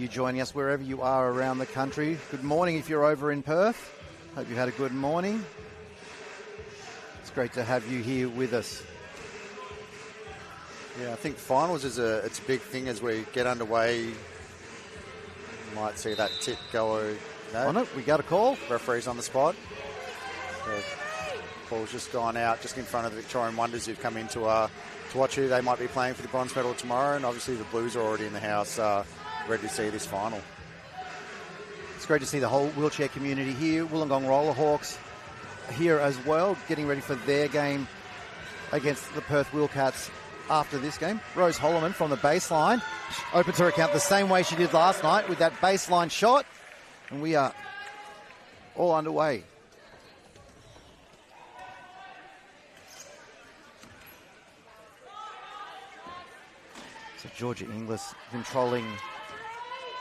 You joining us wherever you are around the country. Good morning if you're over in Perth. Hope you've had a good morning. It's great to have you here with us. Yeah, I think finals is a big thing as we get underway. You might see that tip go. On it, we got a call. Referee's on the spot. The ball's just gone out just in front of the Victorian Wonders who've come in to watch who they might be playing for the bronze medal tomorrow. And obviously the Blues are already in the house, ready to see this final. It's great to see the whole wheelchair community here. Wollongong Rollerhawks here as well, getting ready for their game against the Perth Wildcats after this game. Rose Holloman from the baseline opens her account the same way she did last night with that baseline shot. And we are all underway. So Georgia Inglis controlling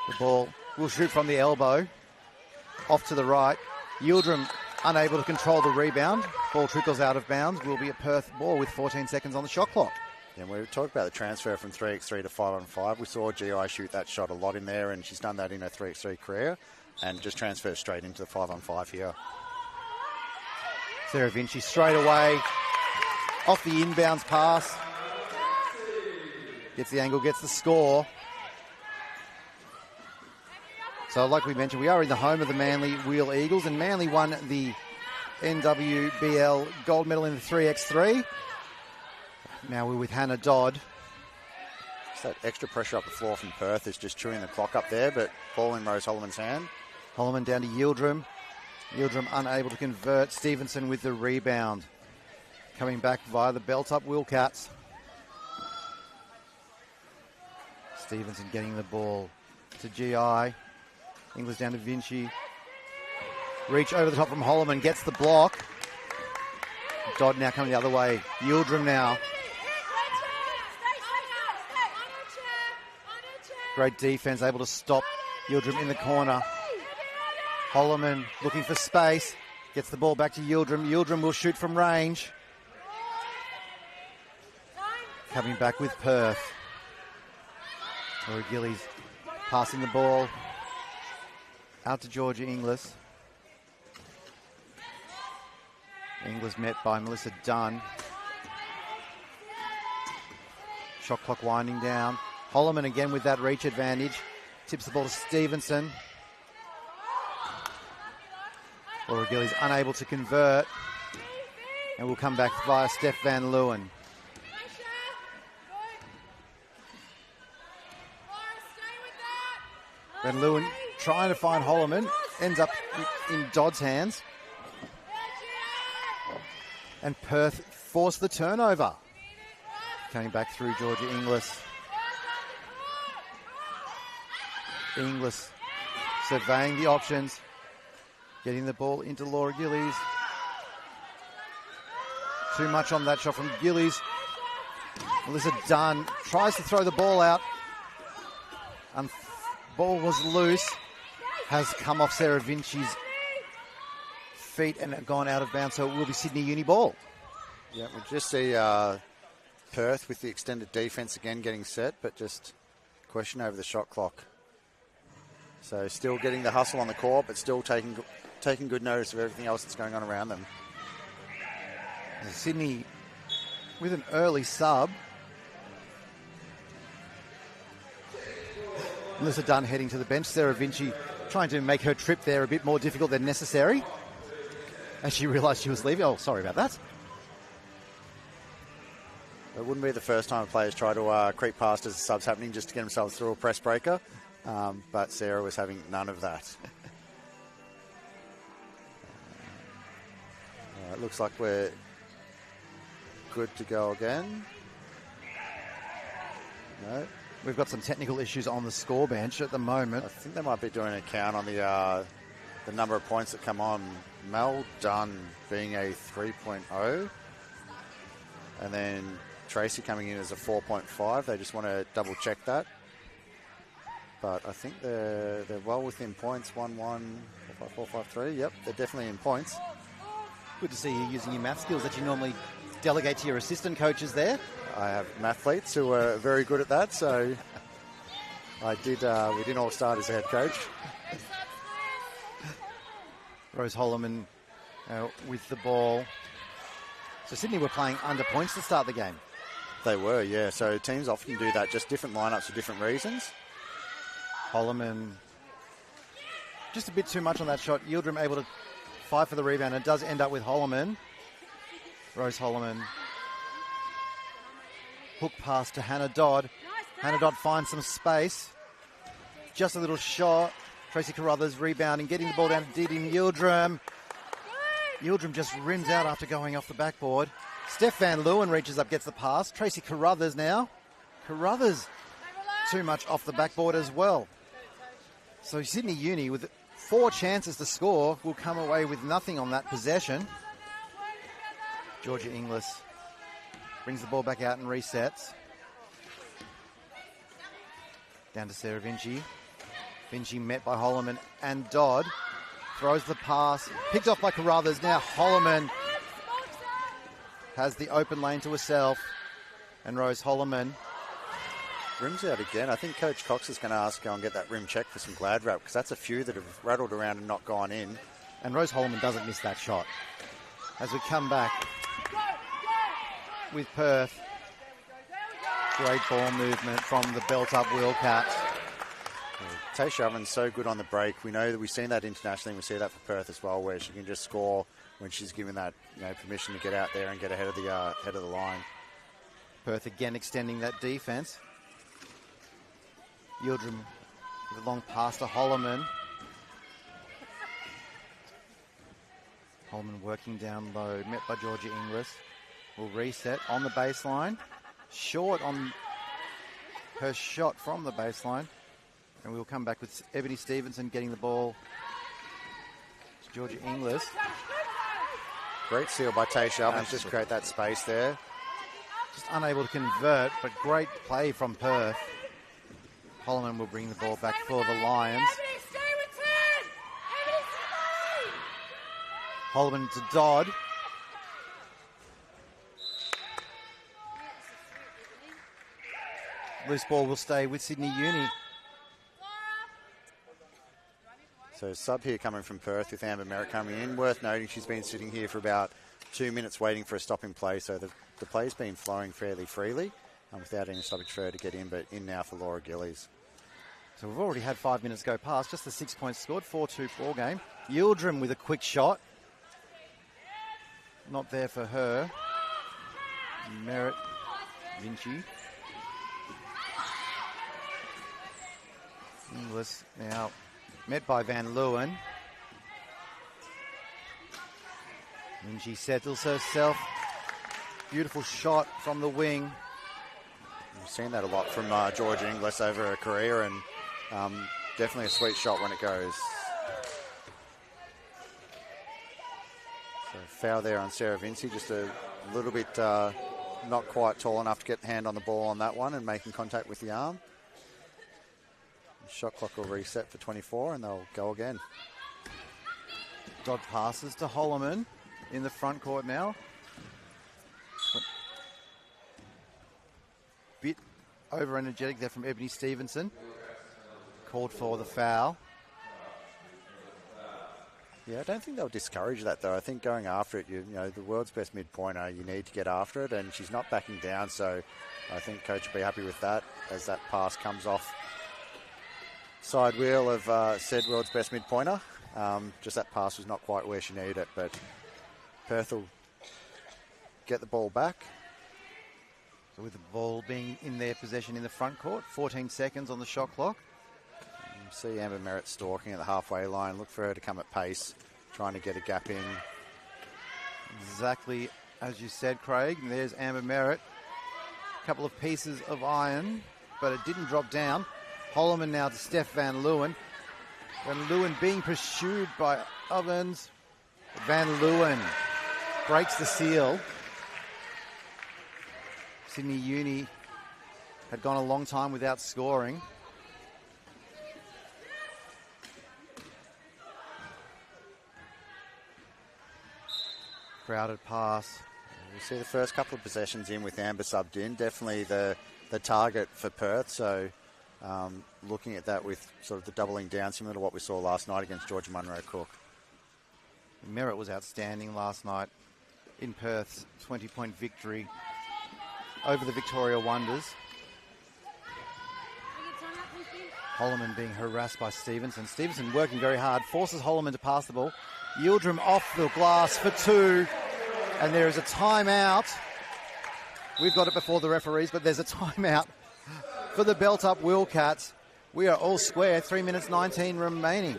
the ball. Will shoot from the elbow. Off to the right. Yildirim unable to control the rebound. Ball trickles out of bounds. Will be a Perth ball with 14 seconds on the shot clock. And we talked about the transfer from 3x3 to 5-on-5. We saw GI shoot that shot a lot in there, and she's done that in her 3x3 career, and just transfers straight into the 5-on-5 here. Sarah Vinci straight away. Off the inbounds pass. Gets the angle, gets the score. So like we mentioned, we are in the home of the Manly Wheel Eagles, and Manly won the NWBL gold medal in the 3x3. Now we're with Hannah Dodd. Just that extra pressure up the floor from Perth is just chewing the clock up there, but ball in Rose Holloman's hand. Holloman down to Yildirim. Yildirim unable to convert. Stevenson with the rebound. Coming back via the belt-up Wildcats. Stevenson getting the ball to GI. Inglis down to Vinci. Reach over the top from Holloman. Gets the block. Dodd now coming the other way. Yildirim now. Great defense, able to stop Yildirim in the corner. Holloman looking for space. Gets the ball back to Yildirim. Yildirim will shoot from range. Coming back with Perth. Laura Gillies passing the ball out to Georgia Inglis. Inglis met by Melissa Dunn. Shot clock winding down. Holloman again with that reach advantage. Tips the ball to Stevenson. Laura Gillies unable to convert. And will come back via Steph Van Leeuwen. Van Leeuwen trying to find Holloman. Ends up in Dodd's hands. And Perth forced the turnover. Coming back through Georgia Inglis. Inglis surveying the options. Getting the ball into Laura Gillies. Too much on that shot from Gillies. Melissa Dunn tries to throw the ball out. And ball was loose. Has come off Sarah Vinci's feet and gone out of bounds, so it will be Sydney Uni ball. Yeah, we just see Perth with the extended defence again getting set, but just question over the shot clock. So still getting the hustle on the court, but still taking good notice of everything else that's going on around them. Sydney with an early sub. Melissa Dunn heading to the bench. Sarah Vinci trying to make her trip there a bit more difficult than necessary. As she realised she was leaving. Oh, sorry about that. It wouldn't be the first time players try to creep past as the sub's happening just to get themselves through a press breaker. But Sarah was having none of that. It looks like we're good to go again. No. We've got some technical issues on the score bench at the moment. I think they might be doing a count on the number of points that come on. Mel Dunn being a 3.0. And then Tracy coming in as a 4.5. They just want to double check that. But I think they're well within points. 1-1, 4-5, 4-5-3. Yep, they're definitely in points. Good to see you using your math skills that you normally delegate to your assistant coaches there. I have mathletes who are very good at that, so I did. We didn't all start as a head coach. Rose Holloman with the ball. So Sydney were playing under points to start the game. They were, yeah. So teams often do that, just different lineups for different reasons. Holloman, just a bit too much on that shot. Yildirim able to fight for the rebound. It does end up with Holloman. Rose Holloman. Hook pass to Hannah Dodd. Hannah Dodd finds some space. Just a little shot. Tracy Carruthers rebounding, getting the ball down to Didi Yildirim. Yildirim just rims out after going off the backboard. Steph Van Leeuwen reaches up, gets the pass. Tracy Carruthers now. Carruthers too much off the backboard as well. So Sydney Uni, with 4 chances to score, will come away with nothing on that possession. Georgia Inglis brings the ball back out and resets. Down to Sarah Vinci. Vinci met by Holloman and Dodd. Throws the pass. Picked off by Carruthers. Now Holloman has the open lane to herself. And Rose Holloman. Rims out again. I think Coach Cox is going to ask go and get that rim check for some Glad Wrap, because that's a few that have rattled around and not gone in. And Rose Holloman doesn't miss that shot. As we come back with Perth. Great ball movement from the belt-up Wildcats. Tasha Oven's so good on the break. We know that we've seen that internationally. We see that for Perth as well, where she can just score when she's given that permission to get out there and get ahead of the line. Perth again extending that defence. Yildirim with a long pass to Holloman. Holloman working down low, met by Georgia Inglis. Will reset on the baseline. Short on her shot from the baseline. And we'll come back with Ebony Stevenson getting the ball to Georgia Inglis. Great steal by Tasha Ovens, just create that space there. Just unable to convert, but great play from Perth. Holloman will bring the ball back for the Lions. Holloman to Dodd. Loose ball will stay with Sydney Uni. So sub here coming from Perth with Amber Merritt coming in. Worth noting she's been sitting here for about 2 minutes waiting for a stopping play. So the play's been flowing fairly freely without any stoppage for her to get in, but in now for Laura Gillies. So we've already had 5 minutes go past. Just the 6 points scored. 4-2 ball game. Yildirim with a quick shot. Not there for her. Merritt. Vinci. Inglis now met by Van Leeuwen. Vinci settles herself. Beautiful shot from the wing. We've seen that a lot from Georgia Inglis over her career, and definitely a sweet shot when it goes. So foul there on Sarah Vinci, just a little bit not quite tall enough to get the hand on the ball on that one and making contact with the arm. The shot clock will reset for 24 and they'll go again. Dodd passes to Holloman in the front court now. Bit over energetic there from Ebony Stevenson. Called for the foul. Yeah, I don't think they'll discourage that though. I think going after it, you know, the world's best mid-pointer, you need to get after it, and she's not backing down, so I think coach will be happy with that as that pass comes off side wheel of said world's best mid-pointer. Just that pass was not quite where she needed it, but Perth will get the ball back. So with the ball being in their possession in the front court, 14 seconds on the shot clock. You see Amber Merritt stalking at the halfway line. Look for her to come at pace, trying to get a gap in. Exactly as you said, Craig. And there's Amber Merritt. A couple of pieces of iron, but it didn't drop down. Holloman now to Steph Van Leeuwen. Van Leeuwen being pursued by Ovens. Van Leeuwen breaks the seal. Sydney Uni had gone a long time without scoring. Crowded pass. You see the first couple of possessions in with Amber subbed in. Definitely the target for Perth, so looking at that with sort of the doubling down, similar to what we saw last night against Georgia Munro Cook. Merritt was outstanding last night in Perth's 20-point victory over the Victoria Wonders. Holloman being harassed by Stevenson. Stevenson working very hard, forces Holloman to pass the ball. Yildirim off the glass for 2. And there is a timeout. We've got it before the referees, but there's a timeout for the belt-up Wildcats. We are all square, 3 minutes 19 remaining.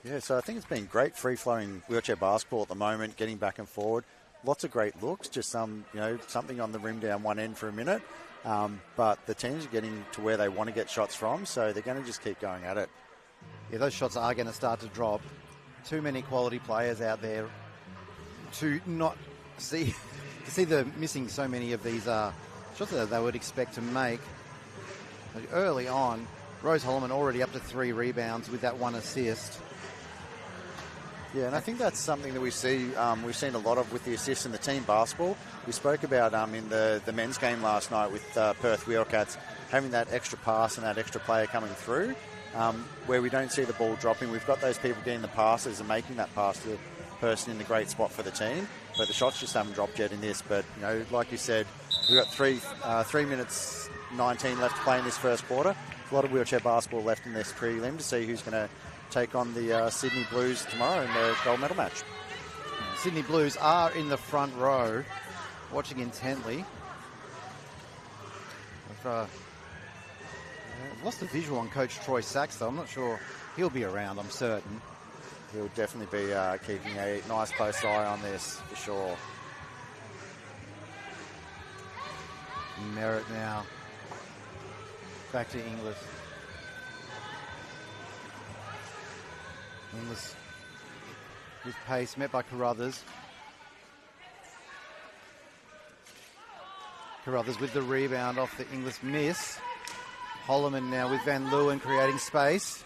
Yeah, so I think it's been great free-flowing wheelchair basketball at the moment, getting back and forward. Lots of great looks, just something on the rim down one end for a minute. But the teams are getting to where they want to get shots from, so they're going to just keep going at it. Yeah, those shots are going to start to drop. Too many quality players out there to not see the missing so many of these shots that they would expect to make. Early on, Rose Holloman already up to 3 rebounds with that 1 assist. Yeah, and I think that's something that we've seen a lot of with the assists in the team basketball. We spoke about in the men's game last night with Perth Wildcats having that extra pass and that extra player coming through, where we don't see the ball dropping. We've got those people getting the passes and making that pass to the person in the great spot for the team, but the shots just haven't dropped yet in this. But, like you said, we've got 3 minutes 19 left to play in this first quarter. A lot of wheelchair basketball left in this prelim to see who's going to take on the Sydney Blues tomorrow in the gold medal match. Sydney Blues are in the front row, watching intently. I've lost the visual on Coach Troy Sachs, though. I'm not sure he'll be around, I'm certain. He'll definitely be keeping a nice close eye on this, for sure. Merritt now. Back to Inglis. Inglis with pace, met by Carruthers. Carruthers with the rebound off the Inglis miss. Holloman now with Van Leeuwen creating space.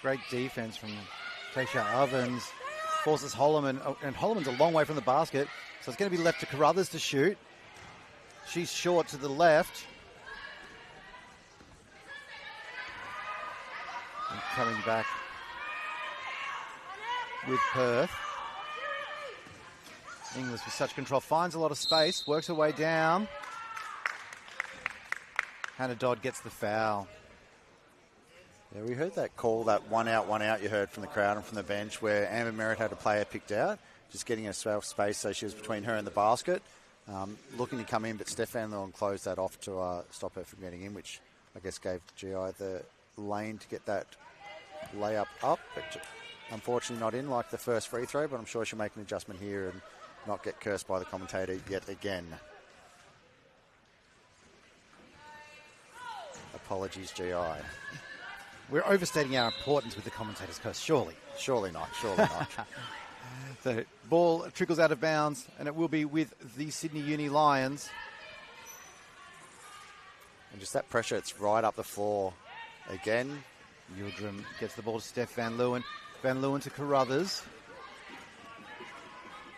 Great defense from Tasha Ovens. Forces Holloman, and Holloman's a long way from the basket, so it's going to be left to Carruthers to shoot. She's short to the left. And coming back with Perth. Inglis with such control, finds a lot of space, works her way down. Hannah Dodd gets the foul. Yeah, we heard that call, that one out you heard from the crowd and from the bench, where Amber Merritt had a player picked out, just getting herself space so she was between her and the basket. Looking to come in, but Steph Van Leeuwen closed that off to stop her from getting in, which I guess gave GI the lane to get that layup up, but unfortunately not in like the first free throw, but I'm sure she'll make an adjustment here and not get cursed by the commentator yet again. Apologies, GI. We're overstating our importance with the commentator's curse, surely. Surely not. The ball trickles out of bounds, and it will be with the Sydney Uni Lions. And just that pressure, it's right up the floor again. Yildirim gets the ball to Steph Van Leeuwen. Van Leeuwen to Carruthers.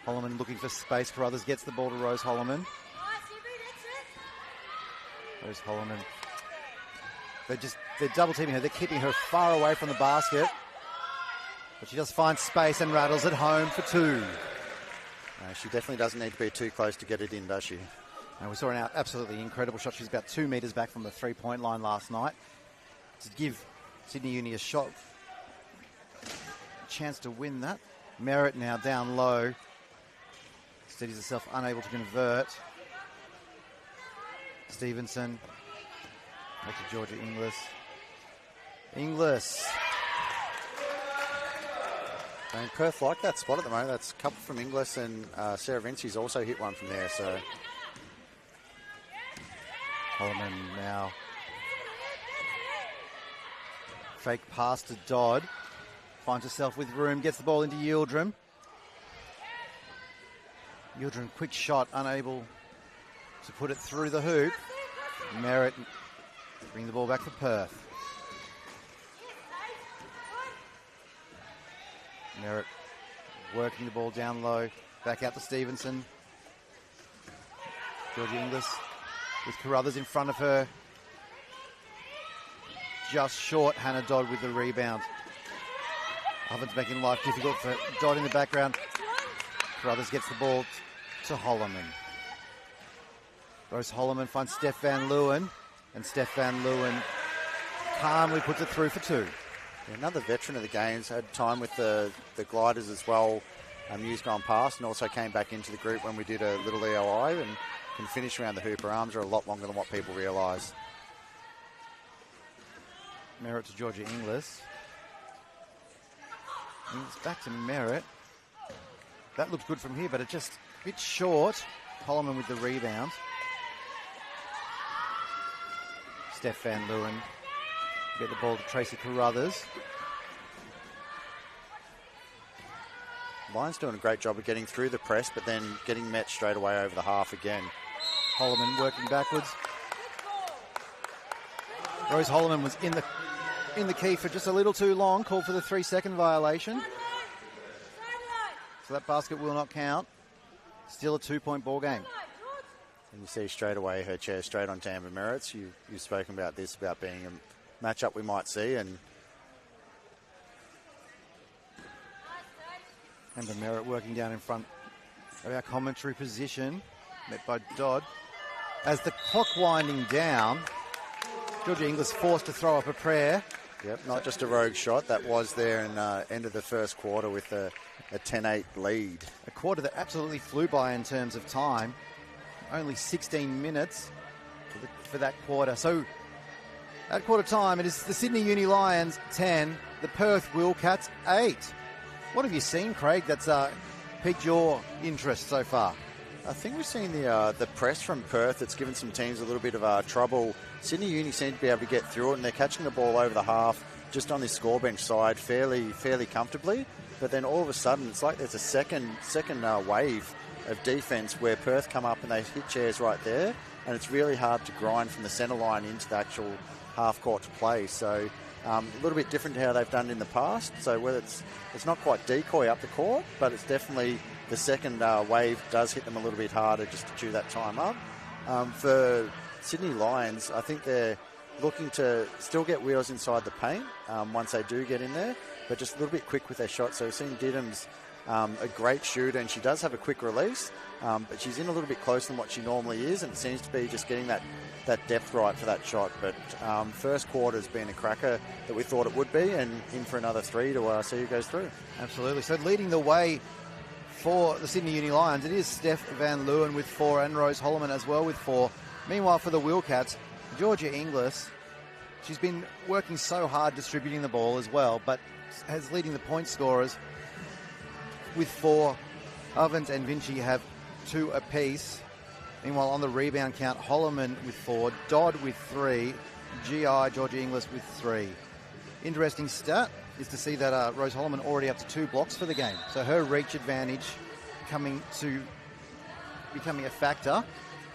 Holloman looking for space. Carruthers gets the ball to Rose Holloman. Rose Holloman. They're double teaming her. They're keeping her far away from the basket. But she does find space and rattles it home for 2. She definitely doesn't need to be too close to get it in, does she? And we saw an absolutely incredible shot. She's about 2 metres back from the 3-point line last night to give Sydney Uni a chance to win that. Merritt now down low. Steadies herself, unable to convert. Stevenson. Back to Georgia Inglis. And Perth like that spot at the moment. That's a couple from Inglis, and Sarah Vinci's also hit one from there. So Holloman now. Fake pass to Dodd. Finds herself with room, gets the ball into Yildirim. Yildirim, quick shot, unable to put it through the hoop. Merritt bring the ball back for Perth. Merritt working the ball down low. Back out to Stevenson. Georgia Inglis with Carruthers in front of her. Just short, Hannah Dodd with the rebound. Ovens making life difficult for Dodd in the background. Carruthers gets the ball to Holloman. Rose Holloman finds Steph Van Leeuwen, and Steph Van Leeuwen calmly puts it through for two. Another veteran of the games, had time with the gliders as well. Years gone past, and also came back into the group when we did a little EOI, and can finish around the hoop. Her arms are a lot longer than what people realise. Merritt to Georgia Inglis. It's back to Merritt. That looks good from here, but it's just a bit short. Holloman with the rebound. Steph Van Leeuwen get the ball to Tracy Carruthers. Lions doing a great job of getting through the press, but then getting met straight away over the half again. Holloman working backwards. Rose Holloman was in the key for just a little too long, called for the 3-second violation. So that basket will not count. Still a 2-point ball game. And you see straight away her chair straight on Amber Merritt's. You've spoken about this, about being a matchup we might see, and Amber Merritt working down in front of our commentary position, met by Dodd. As the clock winding down, Georgia Inglis forced to throw up a prayer. Yep, not just a rogue shot. That was there in end of the first quarter with a 10-8 lead. A quarter that absolutely flew by in terms of time. Only 16 minutes for that quarter. So at quarter time, it is the Sydney Uni Lions 10, the Perth Wildcats 8. What have you seen, Craig, that's piqued your interest so far? I think we've seen the press from Perth that's given some teams a little bit of trouble. Sydney Uni seem to be able to get through it, and they're catching the ball over the half just on this score bench side fairly comfortably. But then all of a sudden, it's like there's a second wave of defence where Perth come up and they hit chairs right there, and it's really hard to grind from the centre line into the actual half court to play. So a little bit different to how they've done it in the past. So whether it's not quite decoy up the court, but it's definitely the second wave does hit them a little bit harder just to chew that time up. For Sydney Lions, I think they're looking to still get wheels inside the paint once they do get in there, but just a little bit quick with their shots. So we've seen Diddams, a great shooter, and she does have a quick release, but she's in a little bit closer than what she normally is, and it seems to be just getting that depth right for that shot. But first quarter's been a cracker that we thought it would be, and in for another three to see who goes through. Absolutely. So leading the way for the Sydney Uni Lions, it is Steph Van Leeuwen with 4 and Rose Holloman as well with 4. Meanwhile, for the Wildcats, Georgia Inglis, she's been working so hard distributing the ball as well, but has leading the point scorers with 4. Ovens and Vinci have 2 apiece. Meanwhile, on the rebound count, Holloman with 4, Dodd with 3, GI, Georgia Inglis with 3. Interesting stat is to see that Rose Holloman already up to 2 blocks for the game. So her reach advantage becoming a factor.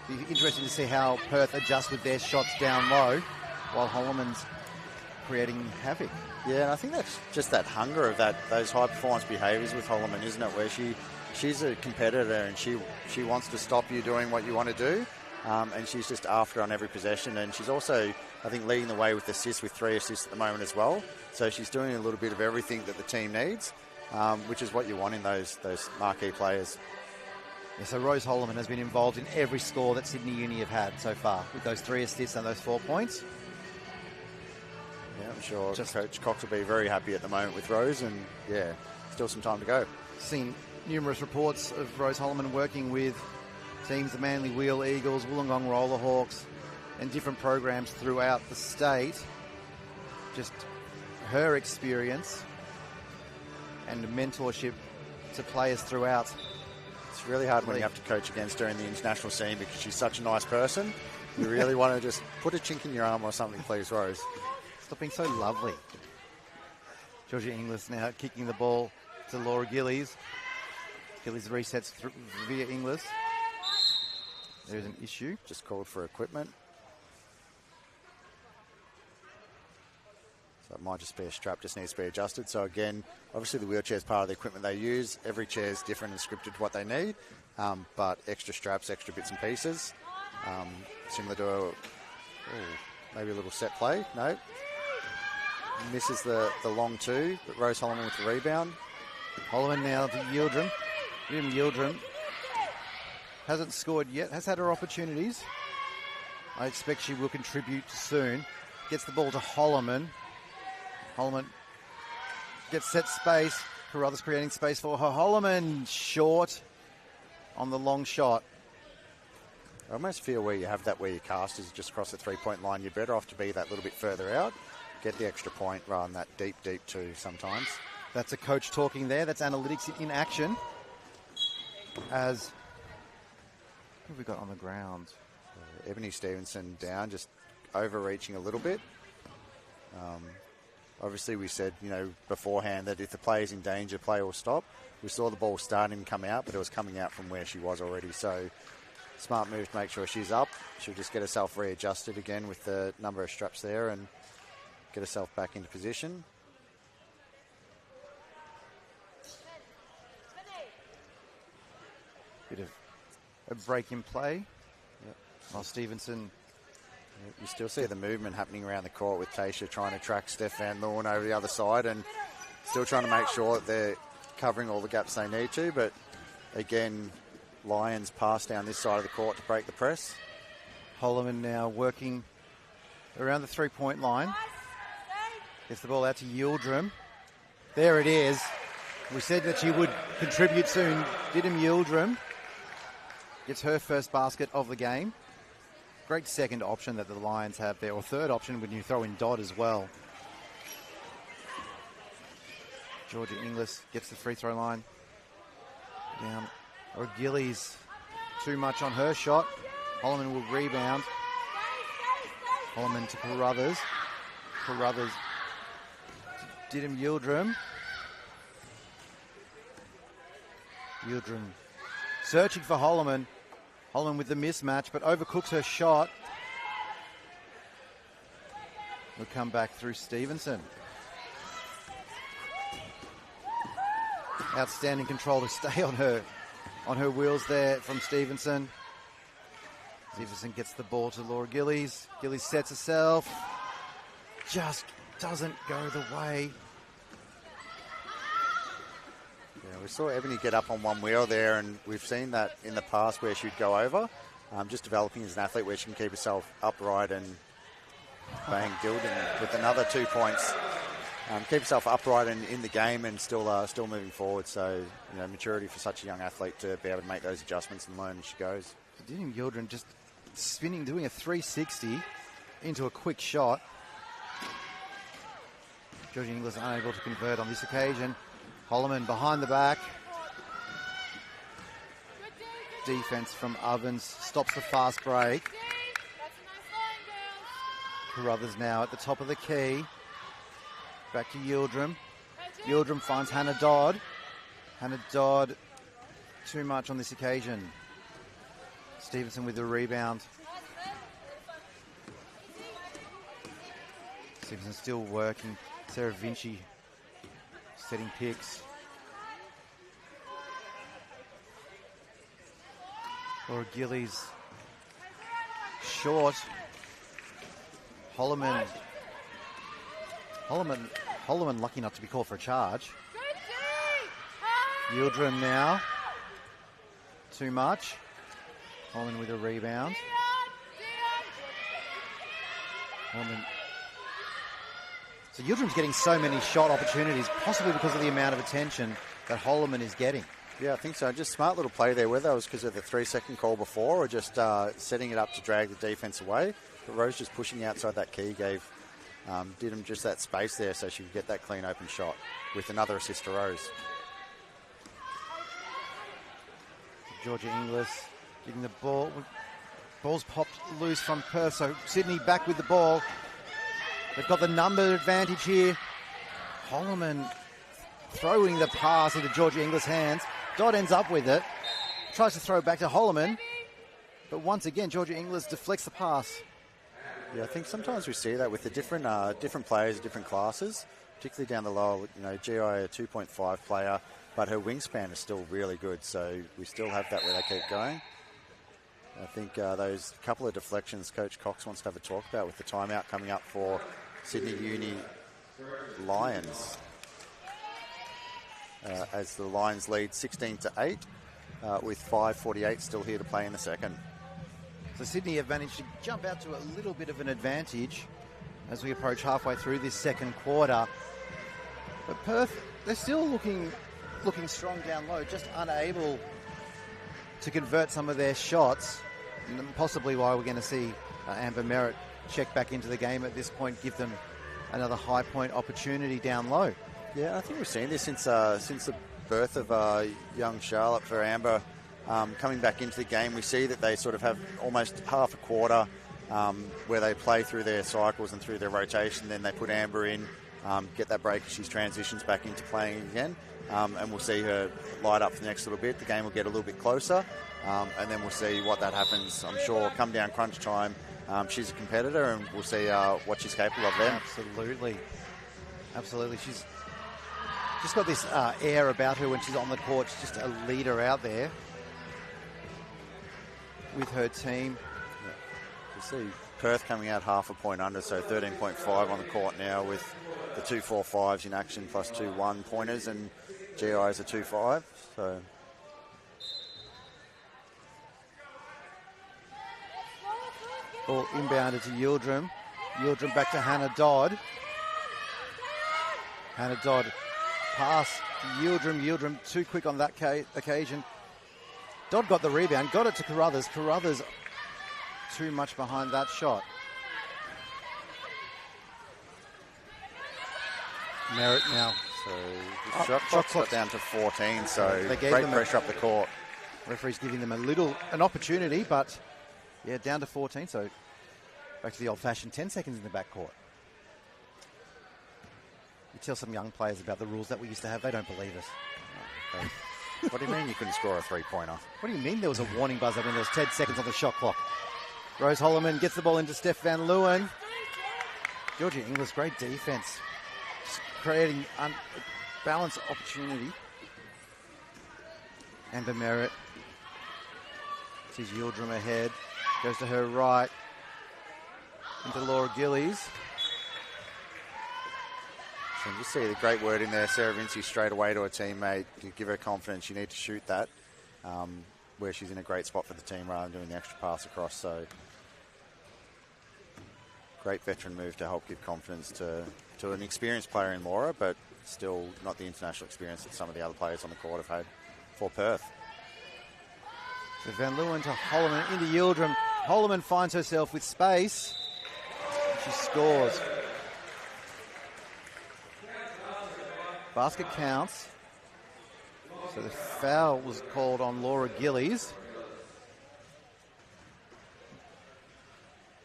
Be interesting to see how Perth adjust with their shots down low while Holloman's creating havoc. Yeah, and I think that's just that hunger of those high performance behaviours with Holloman, isn't it? Where she's a competitor and she wants to stop you doing what you want to do, and she's just after on every possession. And she's also, I think, leading the way with assists, with 3 assists at the moment as well. So she's doing a little bit of everything that the team needs, which is what you want in those marquee players. Yeah, so Rose Holloman has been involved in every score that Sydney Uni have had so far, with those 3 assists and those 4 points. Yeah, I'm sure Coach Cox will be very happy at the moment with Rose, and yeah, still some time to go. Seen numerous reports of Rose Holloman working with teams, the Manly Wheel Eagles, Wollongong Rollerhawks, and different programs throughout the state. Just her experience and mentorship to players throughout. It's really hard when you have to coach against her in the international scene because she's such a nice person. You really want to just put a chink in your arm or something, please, Rose. Stop being so lovely. Georgia Inglis now kicking the ball to Laura Gillies. Gillies resets via Inglis. There's an issue. Just called for equipment. So it might just be a strap, just needs to be adjusted. So again, obviously the wheelchair is part of the equipment they use. Every chair is different and scripted to what they need, but extra straps, extra bits and pieces. similar to maybe a little set play. No. Misses the long two, but Rose Holloman with the rebound. Holloman now to Yildirim. Yildirim hasn't scored yet, has had her opportunities. I expect she will contribute soon. Gets the ball to Holloman. Holloman gets set space. Carruthers creating space for her. Holloman short on the long shot. I almost feel where you have that where your cast is just across the three-point line, you're better off to be that little bit further out, get the extra point rather than that deep two sometimes. That's a coach talking there. That's analytics in action. As what have we got on the ground? Ebony Stevenson down, just overreaching a little bit. Obviously, we said, beforehand that if the player's in danger, play will stop. We saw the ball starting to come out, but it was coming out from where she was already. So, smart move to make sure she's up. She'll just get herself readjusted again with the number of straps there and get herself back into position. Bit of a break in play. Yep. While Stevenson... You still see the movement happening around the court with Tasha trying to track Steph Van Loon over the other side and still trying to make sure that they're covering all the gaps they need to. But again, Lions pass down this side of the court to break the press. Holloman now working around the three-point line. Gets the ball out to Yildirim. There it is. We said that she would contribute soon. Didym Yildirim gets her first basket of the game. Great second option that the Lions have there, or third option when you throw in Dodd as well. Georgia Inglis gets the free throw line. Down. Or Gillies, too much on her shot. Holloman will rebound. Holloman to Carruthers. Carruthers. Didym Yildirim. Yildirim searching for Holloman. Holloman with the mismatch, but overcooks her shot. Will come back through Stevenson. Outstanding control to stay on her wheels there from Stevenson. Stevenson gets the ball to Laura Gillies. Gillies sets herself. Just doesn't go the way. We saw Ebony get up on one wheel there, and we've seen that in the past where she'd go over. Just developing as an athlete where she can keep herself upright and bang, Gilden with another 2 points. Keep herself upright and in the game and still moving forward. So, maturity for such a young athlete to be able to make those adjustments and learn as she goes. Didym Yildirim just spinning, doing a 360 into a quick shot. Georgia Inglis unable to convert on this occasion. Holloman behind the back. Defense from Ovens stops the fast break. Carruthers now at the top of the key. Back to Yildirim. Yildirim finds Hannah Dodd. Hannah Dodd, too much on this occasion. Stevenson with the rebound. Stevenson still working. Sarah Vinci setting picks. Laura Gillies short. Holloman lucky not to be called for a charge. Yildirim now. Too much. Holloman with a rebound. Holloman. So Yildirim's getting so many shot opportunities, possibly because of the amount of attention that Holloman is getting. Yeah, I think so. Just smart little play there, whether it was because of the 3-second call before or just setting it up to drag the defense away. But Rose just pushing outside that key gave Didym just that space there so she could get that clean open shot with another assist to Rose. Georgia Inglis getting the ball. Ball's popped loose from Perth, so Sydney back with the ball. They've got the number advantage here. Holloman throwing the pass into Georgia Inglis' hands. Dodd ends up with it. Tries to throw it back to Holloman. But once again, Georgia Inglis deflects the pass. Yeah, I think sometimes we see that with the different players, different classes, particularly down the lower. GI a 2.5 player, but her wingspan is still really good. So we still have that where they keep going. I think those couple of deflections Coach Cox wants to have a talk about with the timeout coming up for Sydney Uni Lions. As the Lions lead 16-8 with 5:48 still here to play in the second. So Sydney have managed to jump out to a little bit of an advantage as we approach halfway through this second quarter. But Perth, they're still looking strong down low, just unable to convert some of their shots. And possibly why we're going to see Amber Merritt check back into the game at this point, give them another high point opportunity down low. Yeah, I think we've seen this since the birth of young Charlotte for Amber. Coming back into the game, we see that they sort of have almost half a quarter where they play through their cycles and through their rotation. Then they put Amber in, get that break as she transitions back into playing again. And we'll see her light up for the next little bit. The game will get a little bit closer, and then we'll see what that happens. I'm sure come down crunch time, she's a competitor, and we'll see what she's capable of then. Absolutely. She's just got this air about her when she's on the court. She's just a leader out there with her team. Yeah. We'll see Perth coming out half a point under, so 13.5 on the court now with the 2-4-5s in action plus 2 1-pointers, and GI is a 2-5. So ball inbounded to Yildirim. Yildirim back to Hannah Dodd. Hannah Dodd pass to Yildirim. Yildirim too quick on that occasion. Dodd got the rebound, got it to Carruthers. Carruthers too much behind that shot. Merritt now. So the shot clock's got down to 14, so great pressure up the court. Referee's giving them an opportunity, but yeah, down to 14, so back to the old-fashioned 10 seconds in the backcourt. You tell some young players about the rules that we used to have, they don't believe us. What do you mean you couldn't score a three-pointer? What do you mean there was a warning buzzer when there was 10 seconds on the shot clock? Rose Holloman gets the ball into Steph Van Leeuwen. Georgia Inglis, great defense. Just creating a balanced opportunity. Amber Merritt sees Yildirim ahead. Goes to her right. Into Laura Gillies. So you see the great word in there, Sarah Vinci straight away to her teammate to give her confidence. You need to shoot that, where she's in a great spot for the team rather than doing the extra pass across. So great veteran move to help give confidence to an experienced player in Laura, but still not the international experience that some of the other players on the court have had for Perth. So Van Leeuwen to Holloman into Yildirim. Holloman finds herself with space. She scores. Basket counts. So the foul was called on Laura Gillies.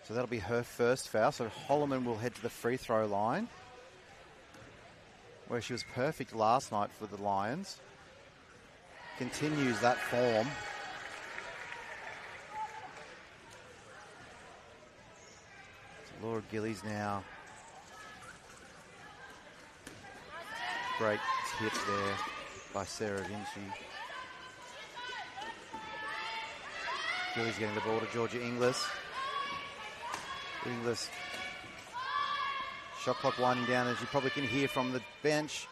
So that'll be her first foul. So Holloman will head to the free throw line, where she was perfect last night for the Lions. Continues that form. So Laura Gillies now. Great tip there by Sarah Vinci. Gillies getting the ball to Georgia Inglis. Inglis. Shot clock winding down, as you probably can hear from the bench.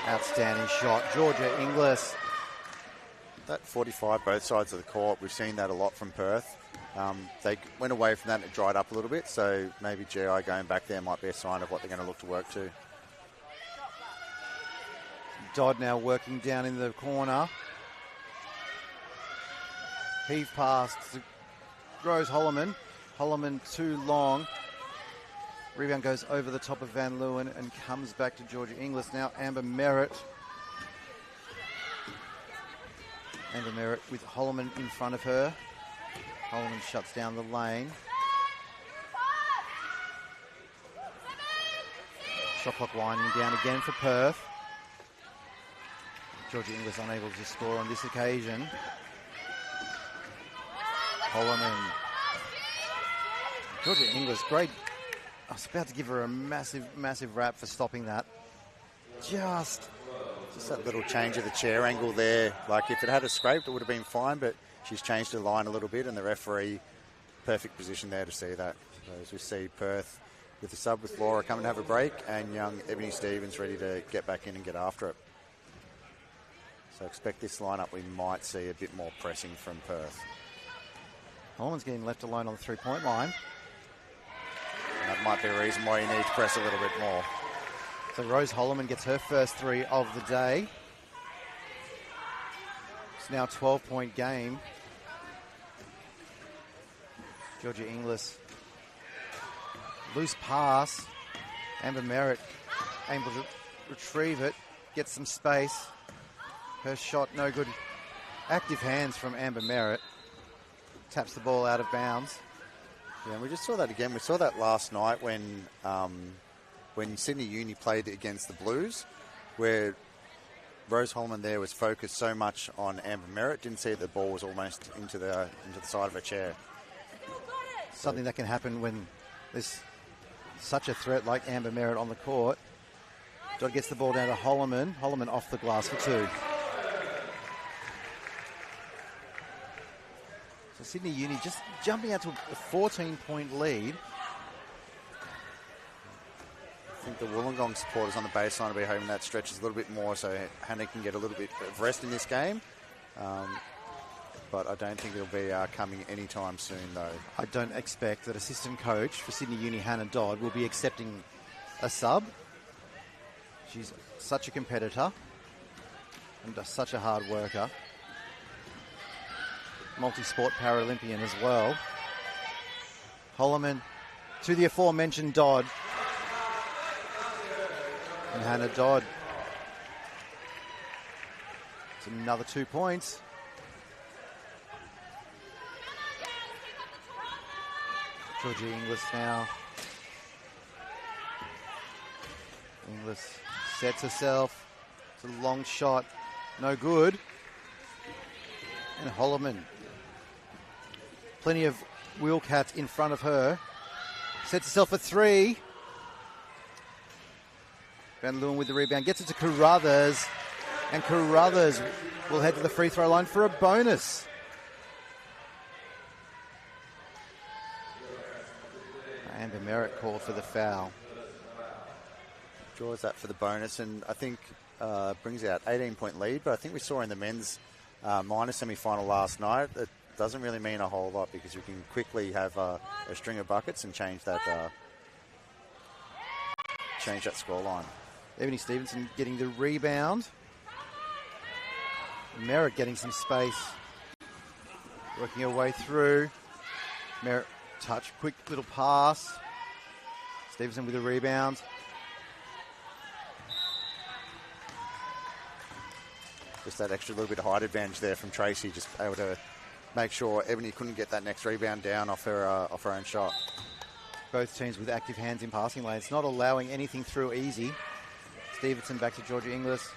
Outstanding shot, Georgia Inglis. That 45 both sides of the court, we've seen that a lot from Perth. They went away from that and it dried up a little bit, so maybe GI going back there might be a sign of what they're going to look to work to. Dodd now working down in the corner. Heave pass to Rose Holloman. Holloman too long. Rebound goes over the top of Van Leeuwen and comes back to Georgia Inglis. Now Amber Merritt. Amber Merritt with Holloman in front of her. Holloman shuts down the lane. Shot clock winding down again for Perth. Georgia Inglis unable to score on this occasion. Holloman. Georgia Inglis, great. I was about to give her a massive rap for stopping that. Just that little change of the chair angle there. Like if it had a scraped, it would have been fine, but she's changed her line a little bit, and the referee, perfect position there to see that. So as we see Perth with the sub with Laura coming to have a break, and young Ebony Stevens ready to get back in and get after it. So expect this lineup, we might see a bit more pressing from Perth. Holman's getting left alone on the three-point line. And that might be a reason why you need to press a little bit more. So Rose Holloman gets her first three of the day. It's now a 12-point game. Georgia Inglis. Loose pass. Amber Merritt able to retrieve it. Gets some space. Her shot no good. Active hands from Amber Merritt. Taps the ball out of bounds. Yeah, and we just saw that again. We saw that last night when Sydney Uni played against the Blues, where Rose Holman there was focused so much on Amber Merritt, didn't see that the ball was almost into the side of her chair. Something that can happen when there's such a threat like Amber Merritt on the court. Dodd gets the ball down to Holloman. Holloman off the glass for two. So Sydney Uni just jumping out to a 14-point lead. I think the Wollongong supporters on the baseline will be hoping that stretches a little bit more so Hannah can get a little bit of rest in this game. But I don't think it'll be coming anytime soon, though. I don't expect that assistant coach for Sydney Uni, Hannah Dodd, will be accepting a sub. She's such a competitor and such a hard worker. Multi-sport Paralympian as well. Holloman to the aforementioned Dodd. And Hannah Dodd. It's another 2 points. Georgia Inglis now. Inglis sets herself. It's a long shot. No good. And Holloman. Plenty of Wheelcats in front of her. Sets herself a three. Van Leeuwen with the rebound. Gets it to Carruthers. And Carruthers will head to the free throw line for a bonus. Amber Merritt called for the foul. Draws that for the bonus, and I think brings out 18-point lead. But I think we saw in the men's minor semi-final last night, it doesn't really mean a whole lot because we can quickly have a string of buckets and change that scoreline. Ebony Stevenson getting the rebound. Merritt getting some space. Working her way through. Merritt touch, quick little pass. Stevenson with the rebound. Just that extra little bit of height advantage there from Tracy, just able to make sure Ebony couldn't get that next rebound down off her own shot. Both teams with active hands in passing lanes, not allowing anything through easy. Stevenson back to Georgia Inglis.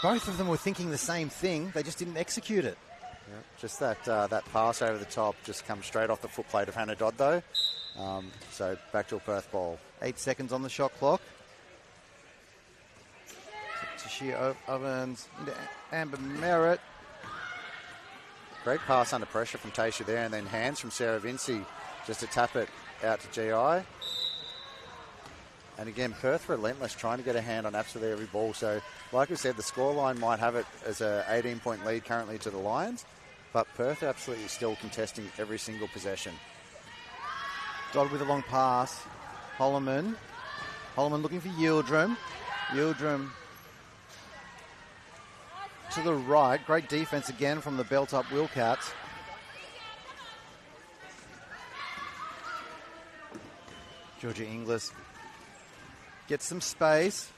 Both of them were thinking the same thing, they just didn't execute it. Yeah, just that pass over the top just comes straight off the foot plate of Hannah Dodd though. So back to a Perth ball. 8 seconds on the shot clock. Tashia Ovens into Amber Merritt. Great pass under pressure from Tasha there, and then hands from Sarah Vinci just to tap it out to GI. And again, Perth relentless, trying to get a hand on absolutely every ball. So, like we said, the scoreline might have it as a 18-point lead currently to the Lions, but Perth are absolutely still contesting every single possession. Dodd with a long pass. Holloman. Holloman looking for Yildirim. Yildirim to the right. Great defense again from the belt-up Wildcats. Georgia Inglis gets some space.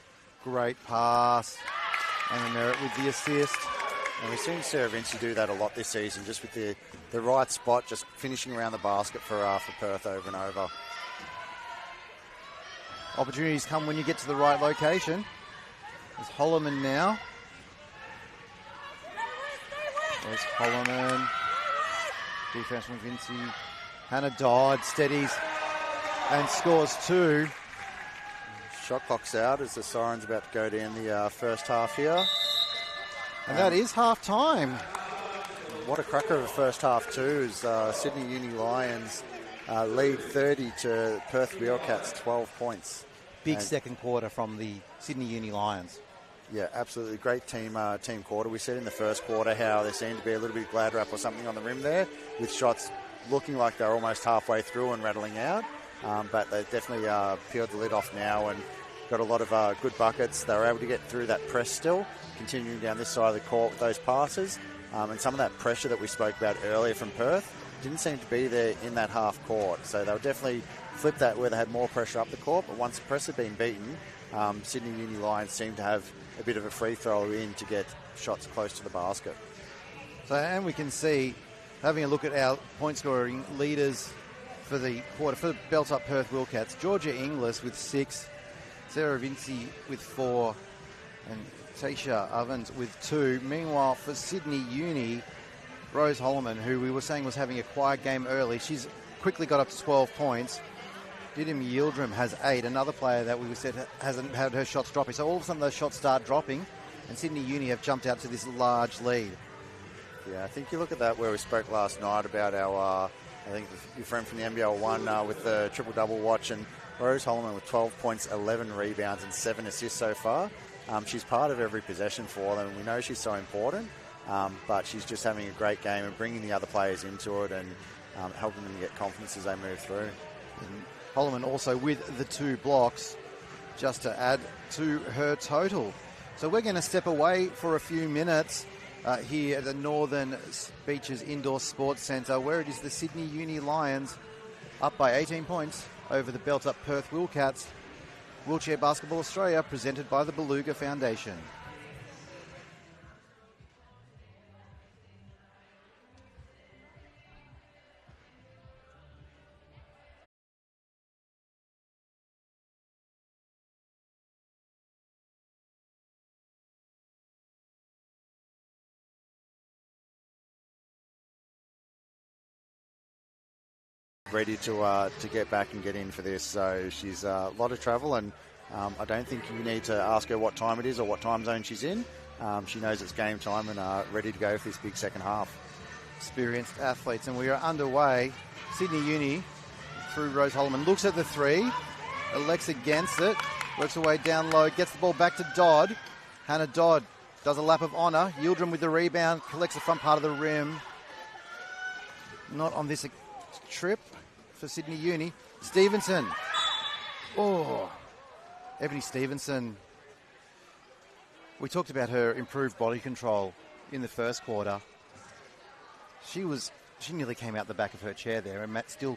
Great pass. And Merritt with the assist. And we've seen Sarah Vinci do that a lot this season, just with the right spot, just finishing around the basket for Perth over and over. Opportunities come when you get to the right location. There's Holloman now. There's Holloman. Defense from Vinci. Hannah Dodd steadies and scores two. Shot clock's out as the siren's about to go down the first half here. And that is half time. what a cracker of a first half too, as Sydney Uni Lions lead 30 to Perth Wheelcats 12 points. Big second quarter from the Sydney Uni Lions. Yeah, absolutely. Great team quarter. We said in the first quarter how there seemed to be a little bit of glad wrap or something on the rim there, with shots looking like they're almost halfway through and rattling out. But they definitely peeled the lid off now and got a lot of good buckets. They were able to get through that press still, continuing down this side of the court with those passes. And some of that pressure that we spoke about earlier from Perth didn't seem to be there in that half court. So they'll definitely flip that where they had more pressure up the court. But once the press had been beaten, Sydney Uni Lions seemed to have a bit of a free throw in to get shots close to the basket. So, and we can see, having a look at our point scoring leaders for the quarter, for the Belt Up Perth Wildcats, Georgia Inglis with 6, Sarah Vinci with 4, and Tasha Ovens with 2. Meanwhile, for Sydney Uni, Rose Holloman, who we were saying was having a quiet game early, she's quickly got up to 12 points. Didim Yildirim has 8, another player that we said hasn't had her shots dropping. So all of a sudden those shots start dropping, and Sydney Uni have jumped out to this large lead. Yeah, I think you look at that where we spoke last night about our, I think your friend from the NBL 1 with the triple-double watch, and Rose Holloman with 12 points, 11 rebounds and 7 assists so far. She's part of every possession for them. We know she's so important, but she's just having a great game and bringing the other players into it and helping them get confidence as they move through. And Holloman also with the 2 blocks, just to add to her total. So we're going to step away for a few minutes here at the Northern Beaches Indoor Sports Centre, where it is the Sydney Uni Lions up by 18 points over the Belt Up Perth Wildcats. Wheelchair Basketball Australia, presented by the Beluga Foundation. Ready to get back and get in for this. So she's a lot of travel, and I don't think you need to ask her what time it is or what time zone she's in. She knows it's game time and ready to go for this big second half. Experienced athletes, and we are underway. Sydney Uni through Rose Holloman, looks at the 3, elects against it, works her way down low, gets the ball back to Dodd. Hannah Dodd does a lap of honour. Yildirim with the rebound, collects the front part of the rim. Not on this trip for Sydney Uni. Stevenson. Oh, Ebony Stevenson. We talked about her improved body control in the first quarter. She nearly came out the back of her chair there, and Matt still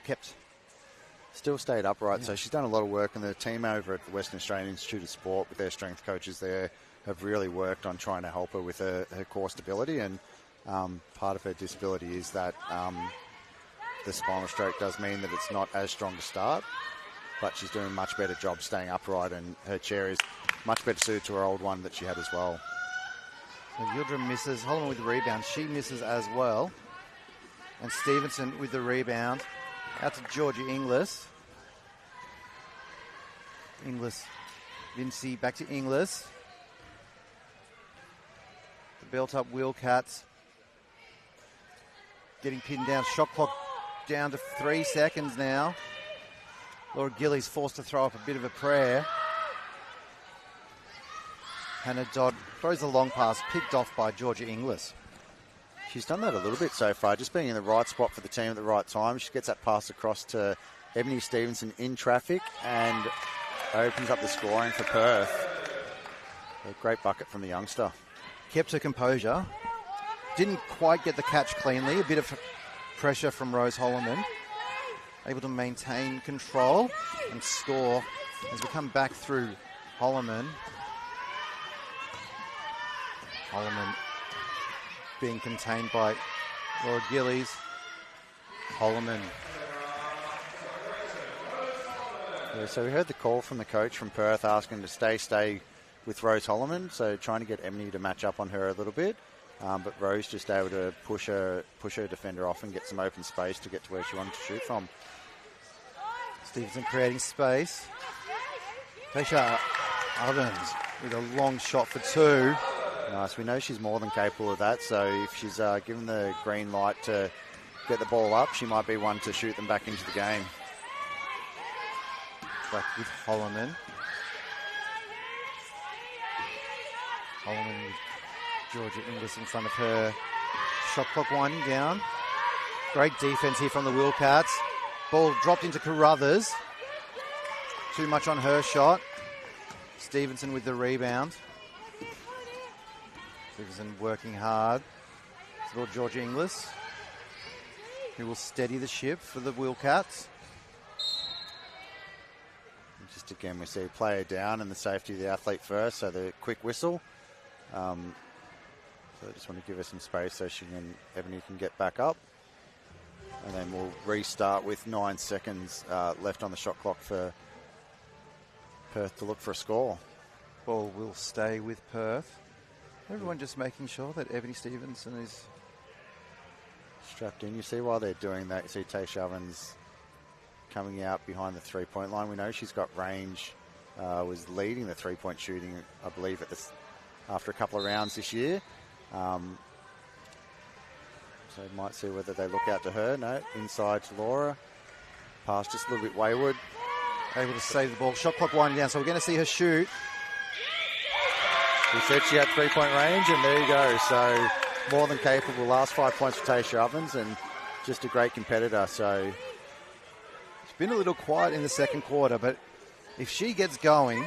stayed upright. Yeah. So she's done a lot of work, and the team over at the Western Australian Institute of Sport with their strength coaches there have really worked on trying to help her with her core stability, and part of her disability is that the spinal stroke does mean that it's not as strong to start, but she's doing a much better job staying upright, and her chair is much better suited to her old one that she had as well. So Yildirim misses. Holloman with the rebound. She misses as well. And Stevenson with the rebound. Out to Georgia Inglis. Vinci back to Inglis. The Belt Up Wildcats getting pinned down. Shot clock down to 3 seconds now. Laura Gillies forced to throw up a bit of a prayer. Hannah Dodd throws a long pass, picked off by Georgia Inglis. She's done that a little bit so far, just being in the right spot for the team at the right time. She gets that pass across to Ebony Stevenson in traffic and opens up the scoring for Perth. A great bucket from the youngster. Kept her composure. Didn't quite get the catch cleanly. A bit of pressure from Rose Holloman. Able to maintain control and score as we come back through Holloman. Holloman being contained by Laura Gillies. Holloman. Yeah, so we heard the call from the coach from Perth asking to stay with Rose Holloman, so trying to get Emily to match up on her a little bit. But Rose just able to push her defender off and get some open space to get to where she wanted to shoot from. Stevenson creating space. Tasha Ovens with a long shot for 2. Nice. We know she's more than capable of that, so if she's given the green light to get the ball up, she might be one to shoot them back into the game. Back with Holloman. Holloman with Georgia Inglis in front of her. Shot clock winding down. Great defense here from the Wildcats. Ball dropped into Carruthers. Too much on her shot. Stevenson with the rebound. Stevenson working hard. It's about Georgia Inglis, who will steady the ship for the Wildcats. Just again, we see player down and the safety of the athlete first, so the quick whistle. So I just want to give her some space so Ebony can get back up. And then we'll restart with 9 seconds left on the shot clock for Perth to look for a score. Ball will stay with Perth. Everyone just making sure that Ebony Stevenson is strapped in. You see while they're doing that, you see Tayshia Ovens coming out behind the three-point line. We know she's got range, was leading the three-point shooting, I believe, after a couple of rounds this year. So might see whether they look out to her. No, inside to Laura. Pass just a little bit wayward. Able to save the ball. Shot clock winding down, so we're going to see her shoot. We said she had three-point range, and there you go. So more than capable. Last 5 points for Tayshia Ovens, and just a great competitor. So she's been a little quiet in the second quarter, but if she gets going,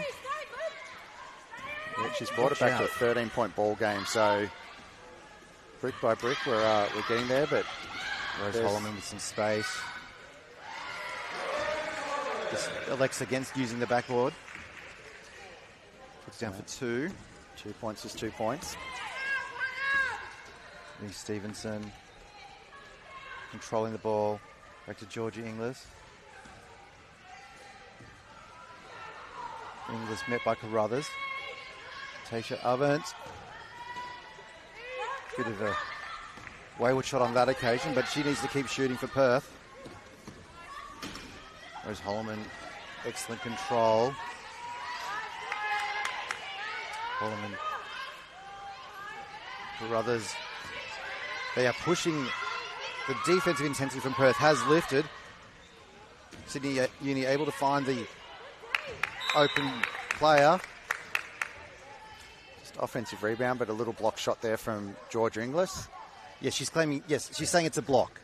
she's brought it back to a 13-point ball game. So brick by brick, we're getting there. But Rose Holloman with some space. Just Alexa against using the backboard. Puts down for 2. 2 points is 2 points. Lee Stevenson controlling the ball. Back to Georgia Inglis. Inglis met by Carruthers. Tayshia Ovens. Bit of a wayward shot on that occasion, but she needs to keep shooting for Perth. Rose Holloman, excellent control. Holloman, Carruthers. They are pushing. The defensive intensity from Perth has lifted. Sydney Uni able to find the open player. Just offensive rebound, but a little block shot there from Georgia Inglis. Yes, she's claiming. Yes, she's saying it's a block.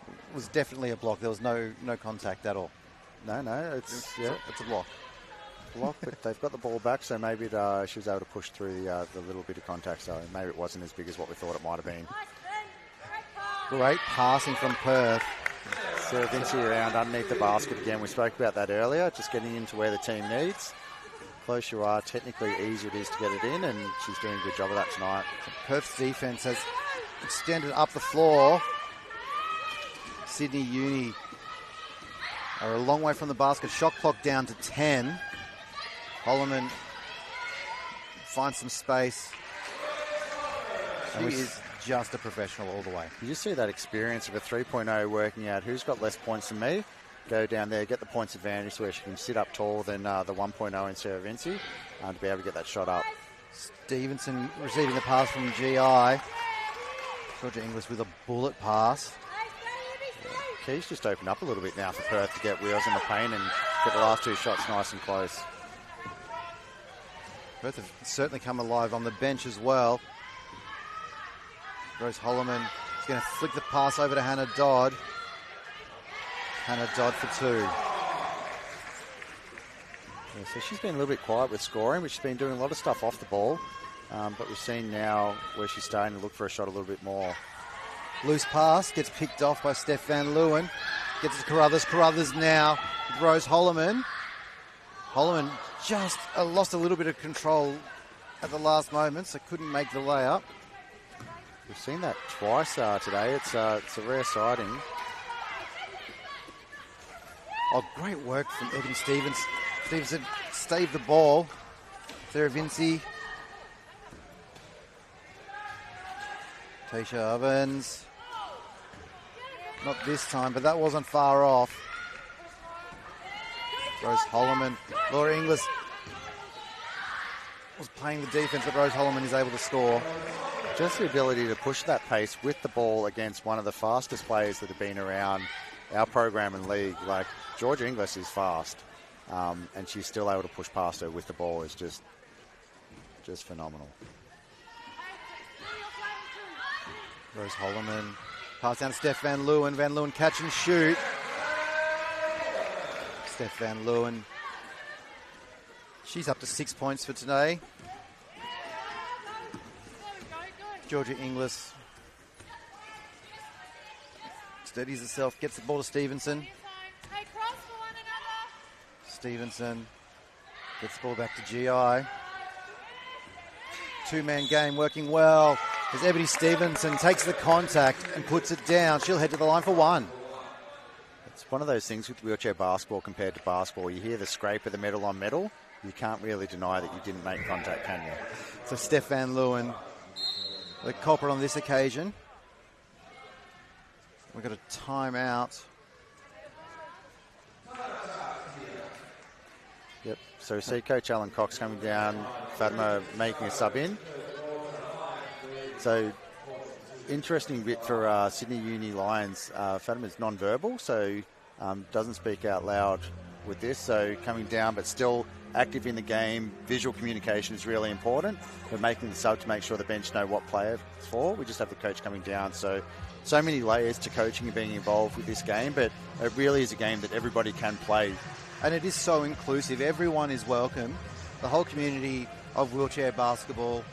It was definitely a block. There was no contact at all. No, it's a block. But they've got the ball back, so maybe she was able to push through the little bit of contact. So maybe it wasn't as big as what we thought it might have been. Great passing from Perth. Sarah Vinci around underneath the basket again. We spoke about that earlier, just getting into where the team needs. Close you are, technically easier it is to get it in, and she's doing a good job of that tonight. Perth's defense has extended up the floor. Sydney Uni are a long way from the basket. Shot clock down to 10. Holloman finds some space. She is just a professional all the way. You just see that experience of a 3.0 working out who's got less points than me. Go down there, get the points advantage where she can sit up taller than the 1.0 in Sarah Vinci to be able to get that shot up. Stevenson receiving the pass from GI. Georgia Inglis with a bullet pass. Keys just opened up a little bit now for Perth to get wheels in the paint and get the last 2 shots nice and close. Perth have certainly come alive on the bench as well. Rose Holloman is going to flick the pass over to Hannah Dodd. Hannah Dodd for 2. Yeah, so she's been a little bit quiet with scoring, but she's been doing a lot of stuff off the ball. But we've seen now where she's starting to look for a shot a little bit more. Loose pass gets picked off by Steph Van Leeuwen. Gets it to Carruthers. Carruthers now with Rose Holloman. Holloman just lost a little bit of control at the last moment, so couldn't make the layup. We've seen that twice today. It's a rare sighting. Oh, great work from Ebony Stevenson. Stevenson staved the ball. Sarah Vinci. Tayshia Ovens. Not this time, but that wasn't far off. Rose Holloman. Laura Inglis was playing the defense that Rose Holloman is able to score. Just the ability to push that pace with the ball against one of the fastest players that have been around our program and league. Like, Georgia Inglis is fast, and she's still able to push past her with the ball is just phenomenal. Rose Holloman, pass down to Steph Van Leeuwen. Van Leeuwen catch and shoot. Steph Van Leeuwen. She's up to 6 points for today. Georgia Inglis steadies herself, gets the ball to Stevenson. Stevenson gets the ball back to GI. Two-man game working well as Ebony Stevenson takes the contact and puts it down. She'll head to the line for one. It's one of those things with wheelchair basketball compared to basketball. You hear the scrape of the metal on metal. You can't really deny that you didn't make contact, can you? So Steph Van Leeuwen, the culprit on this occasion. We've got a timeout. Yep. So we see Coach Alan Cox coming down, Fatima making a sub in. So interesting bit for Sydney Uni Lions. Fatima's non-verbal, so doesn't speak out loud with this. So coming down, but still active in the game. Visual communication is really important. We're making the sub to make sure the bench know what player it's for. We just have the coach coming down. So many layers to coaching and being involved with this game, but it really is a game that everybody can play. And it is so inclusive. Everyone is welcome. The whole community of wheelchair basketball,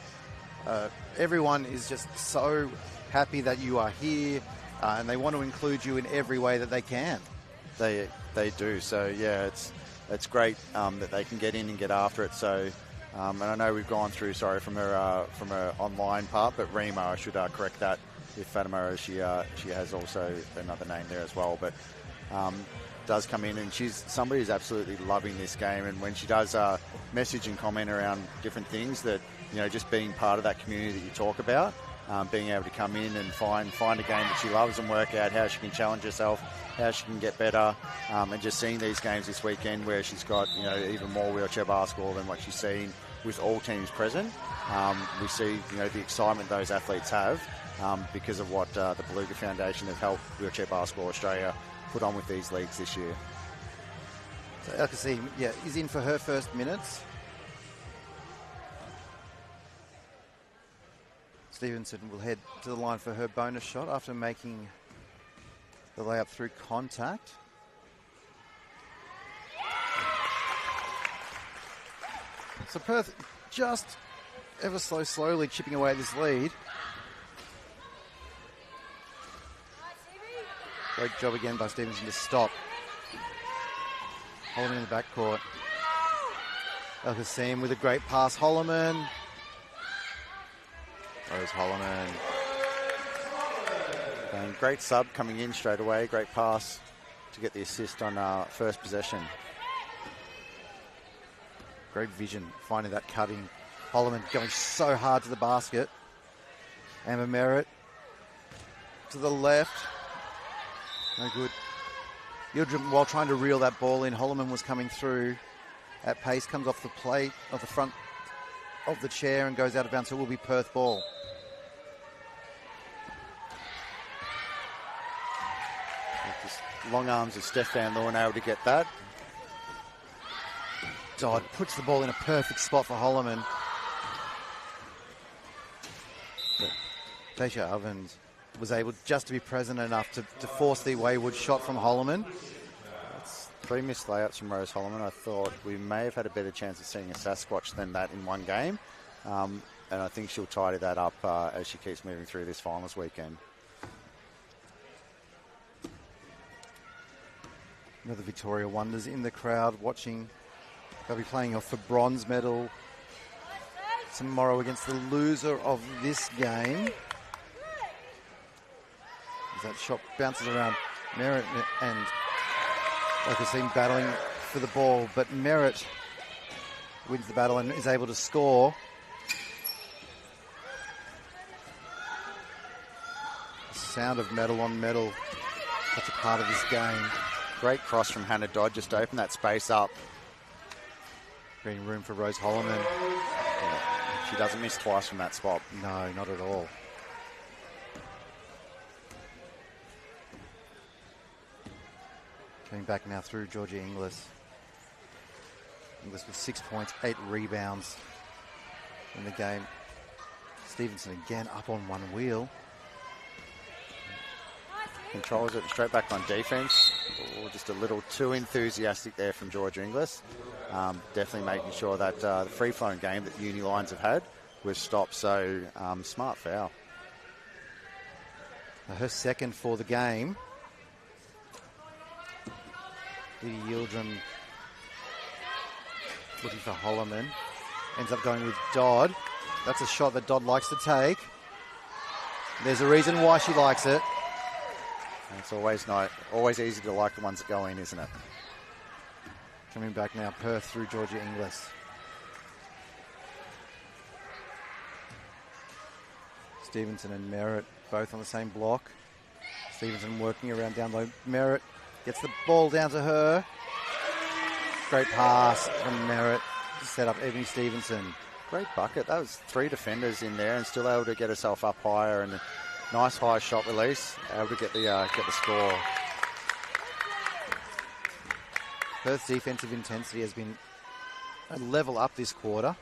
everyone is just so happy that you are here, and they want to include you in every way that they can. They do. So yeah, it's great that they can get in and get after it. So, and I know we've gone through, from her online part, but Rima, I should correct that with Fatima. She has also another name there as well, but does come in, and she's somebody who's absolutely loving this game. And when she does message and comment around different things, that just being part of that community that you talk about, being able to come in and find a game that she loves and work out how she can challenge herself, how she can get better, and just seeing these games this weekend where she's got even more wheelchair basketball than what she's seen with all teams present. We see the excitement those athletes have because of what the Beluga Foundation have helped Wheelchair Basketball Australia put on with these leagues this year. So Elkasim, is in for her first minutes. Stevenson will head to the line for her bonus shot after making the layup through contact. So Perth just ever so slowly chipping away at this lead. Great job again by Stevenson to stop. Holloman in the backcourt. Elkasim with a great pass. Holloman. Rose Holloman. And great sub coming in straight away. Great pass to get the assist on first possession. Great vision, finding that cutting. Holloman going so hard to the basket. Amber Merritt to the left. No good. Yildirim, while trying to reel that ball in, Holloman was coming through at pace, comes off the plate, off the front of the chair and goes out of bounds, so it will be Perth ball. Just long arms of Steph Van Leeuwen able to get that. Dodd puts the ball in a perfect spot for Holloman. Tasha Ovens was able just to be present enough to force the wayward shot from Holloman. That's 3 missed layups from Rose Holloman. I thought we may have had a better chance of seeing a Sasquatch than that in one game. And I think she'll tidy that up as she keeps moving through this finals weekend. Another Victoria Wonders in the crowd watching. They'll be playing off for bronze medal tomorrow against the loser of this game. As that shot bounces around Merritt, and like I seen battling for the ball, but Merritt wins the battle and is able to score. The sound of medal on medal, such a part of this game. Great cross from Hannah Dodd just to open that space up. Creating room for Rose Holloman. She doesn't miss twice from that spot. No, not at all. Coming back now through Georgia Inglis. Inglis with 6 points, 8 rebounds in the game. Stevenson again up on one wheel. Controls it straight back on defense. Oh, just a little too enthusiastic there from Georgia Inglis. Definitely making sure that the free-flowing game that Uni Lions have had was stopped. So smart foul. Her second for the game. Didi Yildirim looking for Holloman. Ends up going with Dodd. That's a shot that Dodd likes to take. There's a reason why she likes it. It's always easy to like the ones that go in, isn't it? Coming back now, Perth through Georgia Inglis. Stevenson and Merritt both on the same block. Stevenson working around down low. Merritt gets the ball down to her. Great pass from Merritt to set up Ebony Stevenson. Great bucket. That was 3 defenders in there and still able to get herself up higher, and a nice high shot release, able to get the score. Perth's defensive intensity has been a level up this quarter.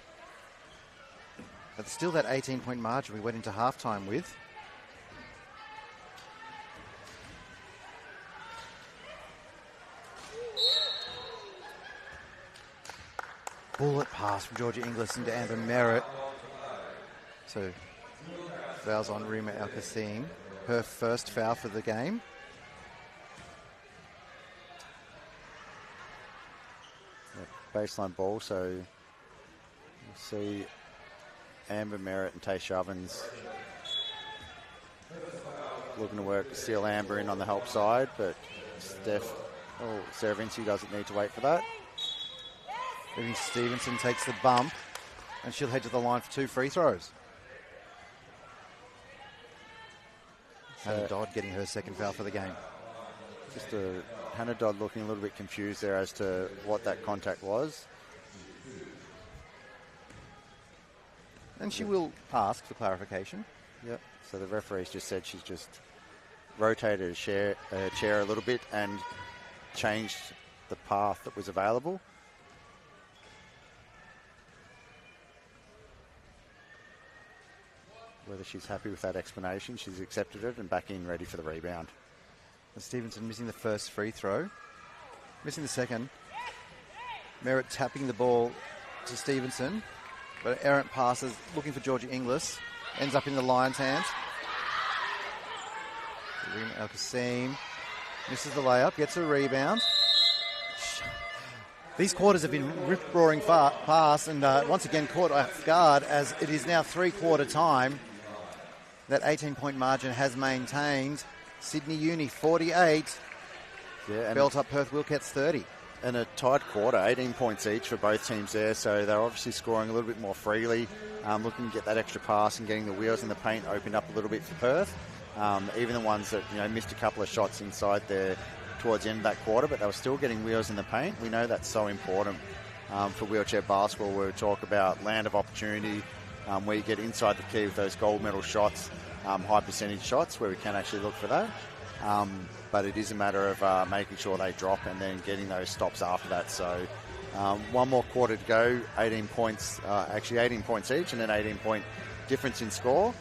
But still that 18-point margin we went into halftime with. Bullet pass from Georgia Inglis into Amber Merritt. So fouls on Rima Al-Qasim. Her first foul for the game. Baseline ball, so you see Amber Merritt and Taysha Ovens looking to work, steal Amber in on the help side, but Sarah Vinci doesn't need to wait for that. Ebony Stevenson takes the bump and she'll head to the line for 2 free throws. Hannah Dodd getting her second foul for the game. Hannah Dodd looking a little bit confused there as to what that contact was. And she will ask for clarification. Yep. So the referee's just said she's just rotated a chair a little bit and changed the path that was available. Whether she's happy with that explanation, she's accepted it and back in ready for the rebound. Stevenson missing the first free throw. Missing the second. Merritt tapping the ball to Stevenson. But errant passes, looking for Georgia Inglis. Ends up in the Lions' hands. Rima Al-Qasim misses the layup, gets a rebound. These quarters have been rip-roaring past and once again caught off guard as it is now 3-quarter time. That 18-point margin has maintained. Sydney Uni 48. Yeah, Belt up Perth Wildcats 30. And a tight quarter, 18 points each for both teams there, so they're obviously scoring a little bit more freely, looking to get that extra pass and getting the wheels in the paint opened up a little bit for Perth. Even the ones that missed a couple of shots inside there towards the end of that quarter, but they were still getting wheels in the paint. We know that's so important for wheelchair basketball, where we talk about land of opportunity, where you get inside the key with those gold medal shots, high percentage shots, where we can actually look for that. But it is a matter of making sure they drop and then getting those stops after that. So one more quarter to go, 18 points, actually 18 points each and an 18-point difference in score.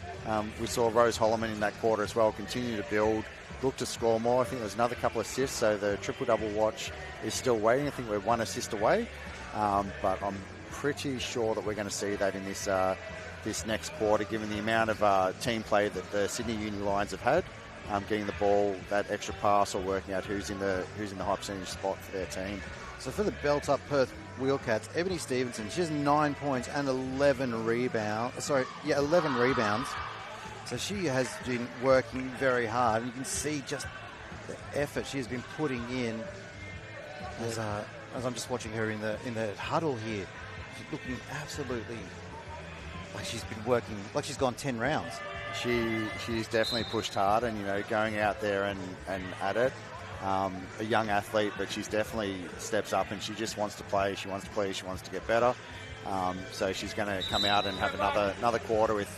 We saw Rose Holloman in that quarter as well continue to build, look to score more. I think there was another couple of assists, so the triple-double watch is still waiting. I think we're 1 assist away, but I'm pretty sure that we're going to see that in this next quarter, given the amount of team play that the Sydney Uni Lions have had. Getting the ball, that extra pass, or working out who's in the high percentage spot for their team. So for the belt up Perth Wildcats, Ebony Stevenson, she has 9 points and 11 rebounds. 11 rebounds. So she has been working very hard. And you can see just the effort she has been putting in. As I'm just watching her in the huddle here, she's looking absolutely like she's been working, like she's gone 10 rounds. She's definitely pushed hard and, going out there and at it. A young athlete, but she's definitely steps up and she just wants to play. She wants to play. She wants to get better. So she's going to come out and have another quarter with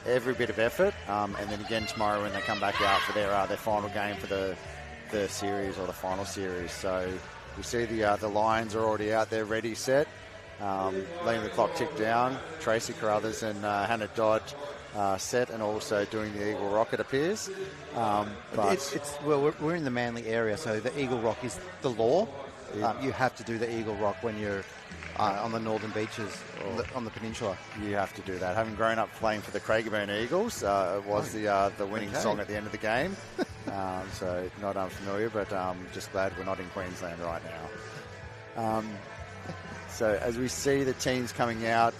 every bit of effort. And then again tomorrow when they come back out for their final game for the series or the final series. So we see the Lions are already out there, ready, set, letting the clock tick down. Tracy Carruthers and Hannah Dodd set, and also doing the Eagle Rock, it appears. Well, we're in the Manly area, so the Eagle Rock is the law. You have to do the Eagle Rock when you're on the northern beaches, on the peninsula. You have to do that. Having grown up playing for the Craigieburn Eagles, it was the winning song at the end of the game. So not unfamiliar, but just glad we're not in Queensland right now. So as we see the teams coming out,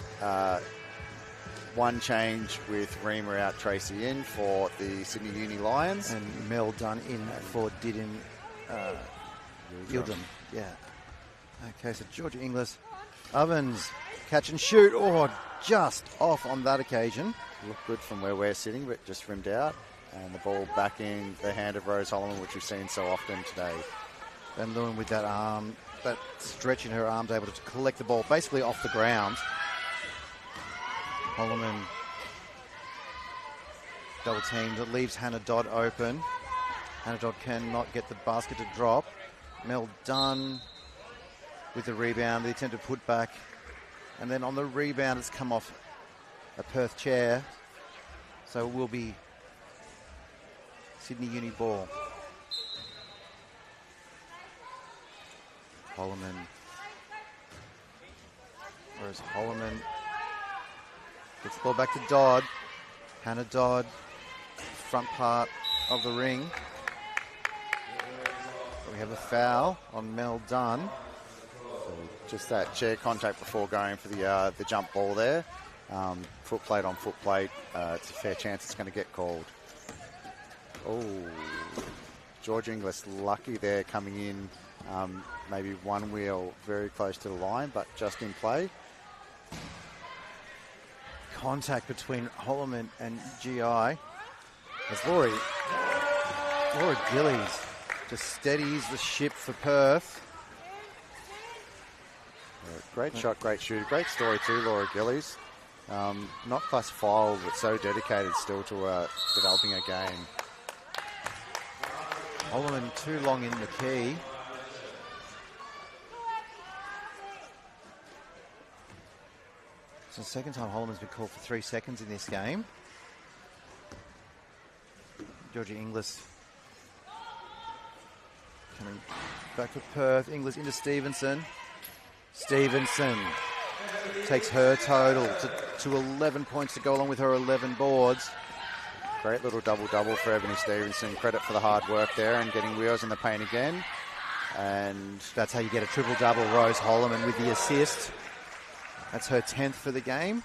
one change with Reamer out, Tracy in for the Sydney Uni Lions. And Mel Dunn in for Didin Yildirim. Yeah. Okay, so Georgia Inglis. Ovens, catch and shoot. Oh, just off on that occasion. Looked good from where we're sitting, but just rimmed out. And the ball back in the hand of Rose Holloman, which we've seen so often today. Van Leeuwen with that arm, that stretch in her arms, able to collect the ball basically off the ground. Holloman double teamed. That leaves Hannah Dodd open. Hannah Dodd cannot get the basket to drop. Mel Dunn with the rebound, the attempted putback. And then on the rebound, it's come off a Perth chair. So it will be Sydney Uni ball. Holloman. Whereas Holloman gets the ball back to Dodd. Hannah Dodd, front part of the ring. We have a foul on Mel Dunn. So just that chair contact before going for the jump ball there. Foot plate on foot plate. It's a fair chance it's going to get called. Oh, George Inglis lucky there coming in. Maybe one wheel very close to the line, but just in play. Contact between Holloman and GI. As Laura Gillies just steadies the ship for Perth. Great shot, great shooter. Great story too, Laura Gillies. Not classifiable, but so dedicated still to developing a game. Holloman too long in the key. It's the second time Holloman's been called for 3 seconds in this game. Georgia Inglis coming back for Perth. Inglis into Stevenson. Stevenson takes her total to 11 points to go along with her 11 boards. Great little double-double for Ebony Stevenson. Credit for the hard work there and getting wheels in the paint again. And that's how you get a triple-double. Rose Holloman with the assist. That's her 10th for the game.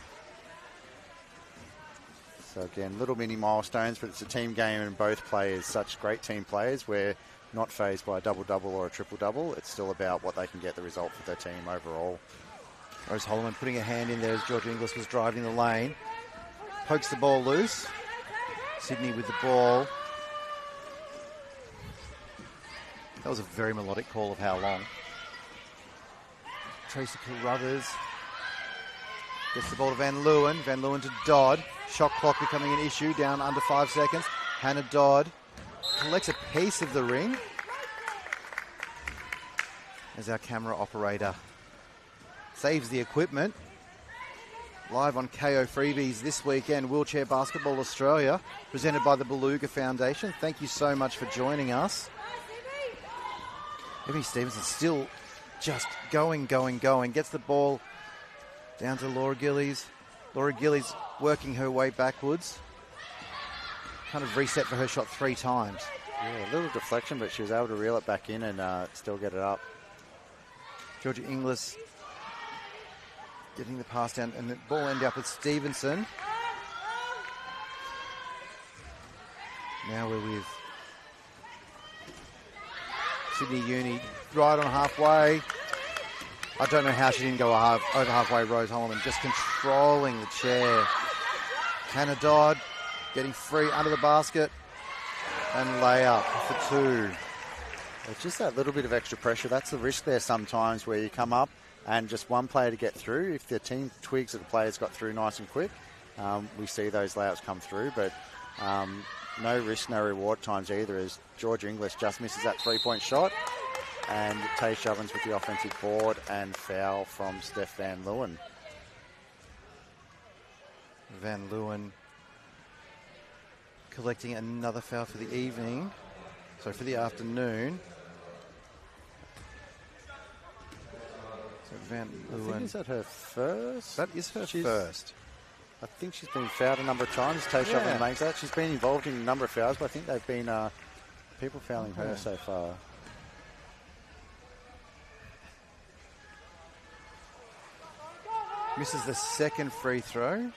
So again, little mini milestones, but it's a team game and both players, such great team players, we're not fazed by a double-double or a triple-double. It's still about what they can get the result for their team overall. Rose Holloman putting a hand in there as Georgia Inglis was driving the lane. Pokes the ball loose. Sydney with the ball. That was a very melodic call of how long. Tracy Carruthers gets the ball to Van Leeuwen. Van Leeuwen to Dodd. Shot clock becoming an issue, down under 5 seconds. Hannah Dodd collects a piece of the ring as our camera operator saves the equipment. Live on KO Freebies this weekend, Wheelchair Basketball Australia, presented by the Beluga Foundation. Thank you so much for joining us. Ebony Stevenson still just going. Gets the ball down to Laura Gillies. Laura Gillies working her way backwards. Kind of reset for her shot 3 times. Yeah, a little deflection, but she was able to reel it back in and still get it up. Georgia Inglis getting the pass down, and the ball ended up with Stevenson. Now we're with Sydney Uni, right on halfway. I don't know how she didn't go over halfway. Rose Holloman just controlling the chair. Hannah Dodd getting free under the basket and layup for 2. It's just that little bit of extra pressure. That's the risk there sometimes where you come up and just one player to get through. If the team twigs that the players got through nice and quick, we see those layouts come through. But no risk, no reward times either, as Georgia English just misses that three-point shot. And Taysha Ovens with the offensive board and foul from Steph Van Leeuwen. Van Leeuwen collecting another foul for the evening. So for the afternoon. So Van Leeuwen. Is that her first? That is her first. I think she's been fouled a number of times. Taysha Ovens makes that. She's been involved in a number of fouls, but I think they've been people fouling her so far. Misses the second free throw.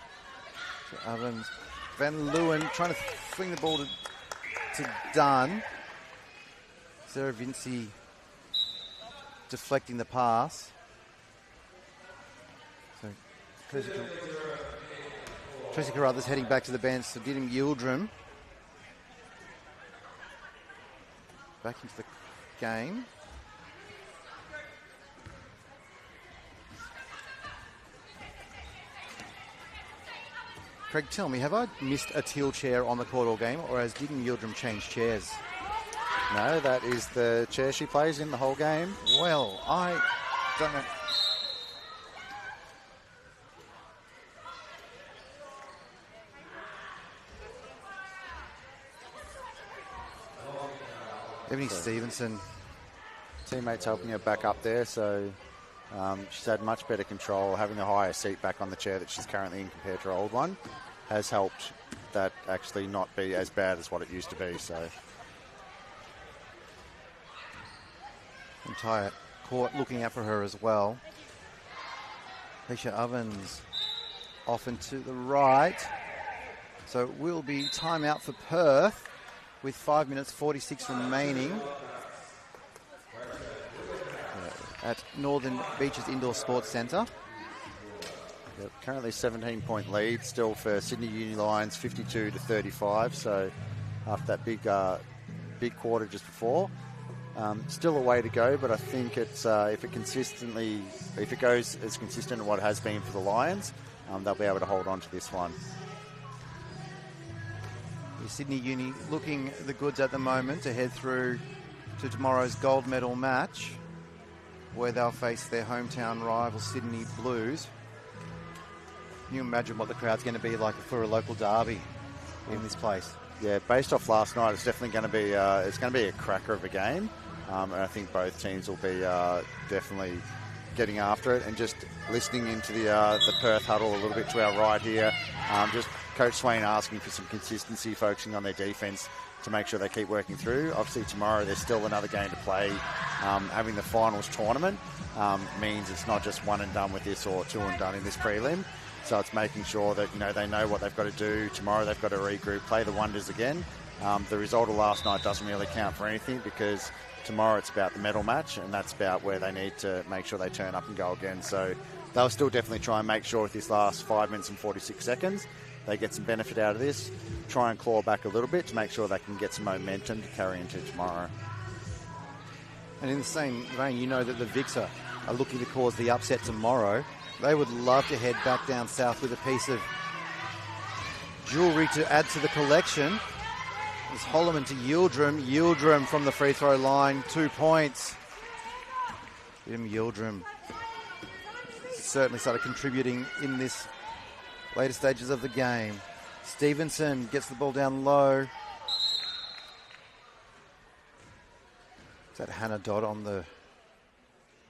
So Ovens. Van Leeuwen trying to fling the ball to Dunn. Sarah Vinci deflecting the pass. So Tracy Carruthers heading back to the bench. So Didim Yildirim back into the game. Craig, tell me, have I missed a teal chair on the court all game, or has Didim Yildirim changed chairs? No, that is the chair she plays in the whole game. Well, I don't know. Ebony Stevenson. Teammates helping her back up there, so she's had much better control. Having a higher seat back on the chair that she's currently in compared to her old one has helped that actually not be as bad as what it used to be. So entire court looking out for her as well. Taysha Ovens off and to the right. So it will be timeout for Perth with 5 minutes 46 remaining at Northern Beaches Indoor Sports Centre. Yep, currently 17-point lead still for Sydney Uni Lions, 52-35. So after that big quarter just before, still a way to go. But I think it's if it goes as consistent as what it has been for the Lions, they'll be able to hold on to this one. The Sydney Uni looking the goods at the moment to head through to tomorrow's gold medal match, where they'll face their hometown rival Sydney Blues. Can you imagine what the crowd's going to be like for a local derby in this place? Yeah, based off last night, it's definitely going to be a cracker of a game, and I think both teams will be definitely getting after it. And just listening into the Perth huddle a little bit to our right here, just Coach Swain asking for some consistency, focusing on their defence to make sure they keep working through. Obviously tomorrow there's still another game to play. Having the finals tournament means it's not just one and done with this or two and done in this prelim. So it's making sure that they know what they've got to do. Tomorrow they've got to regroup, play the Wonders again. The result of last night doesn't really count for anything, because tomorrow it's about the medal match, and that's about where they need to make sure they turn up and go again. So they'll still definitely try and make sure with this last 5 minutes and 46 seconds they get some benefit out of this, try and claw back a little bit to make sure they can get some momentum to carry into tomorrow. And in the same vein, you know that the Vics are looking to cause the upset tomorrow. They would love to head back down south with a piece of jewellery to add to the collection. It's Holloman to Yildirim. Yildirim from the free throw line, 2 points. Yildirim certainly started contributing in this later stages of the game. Stevenson gets the ball down low. Is that Hannah Dodd on the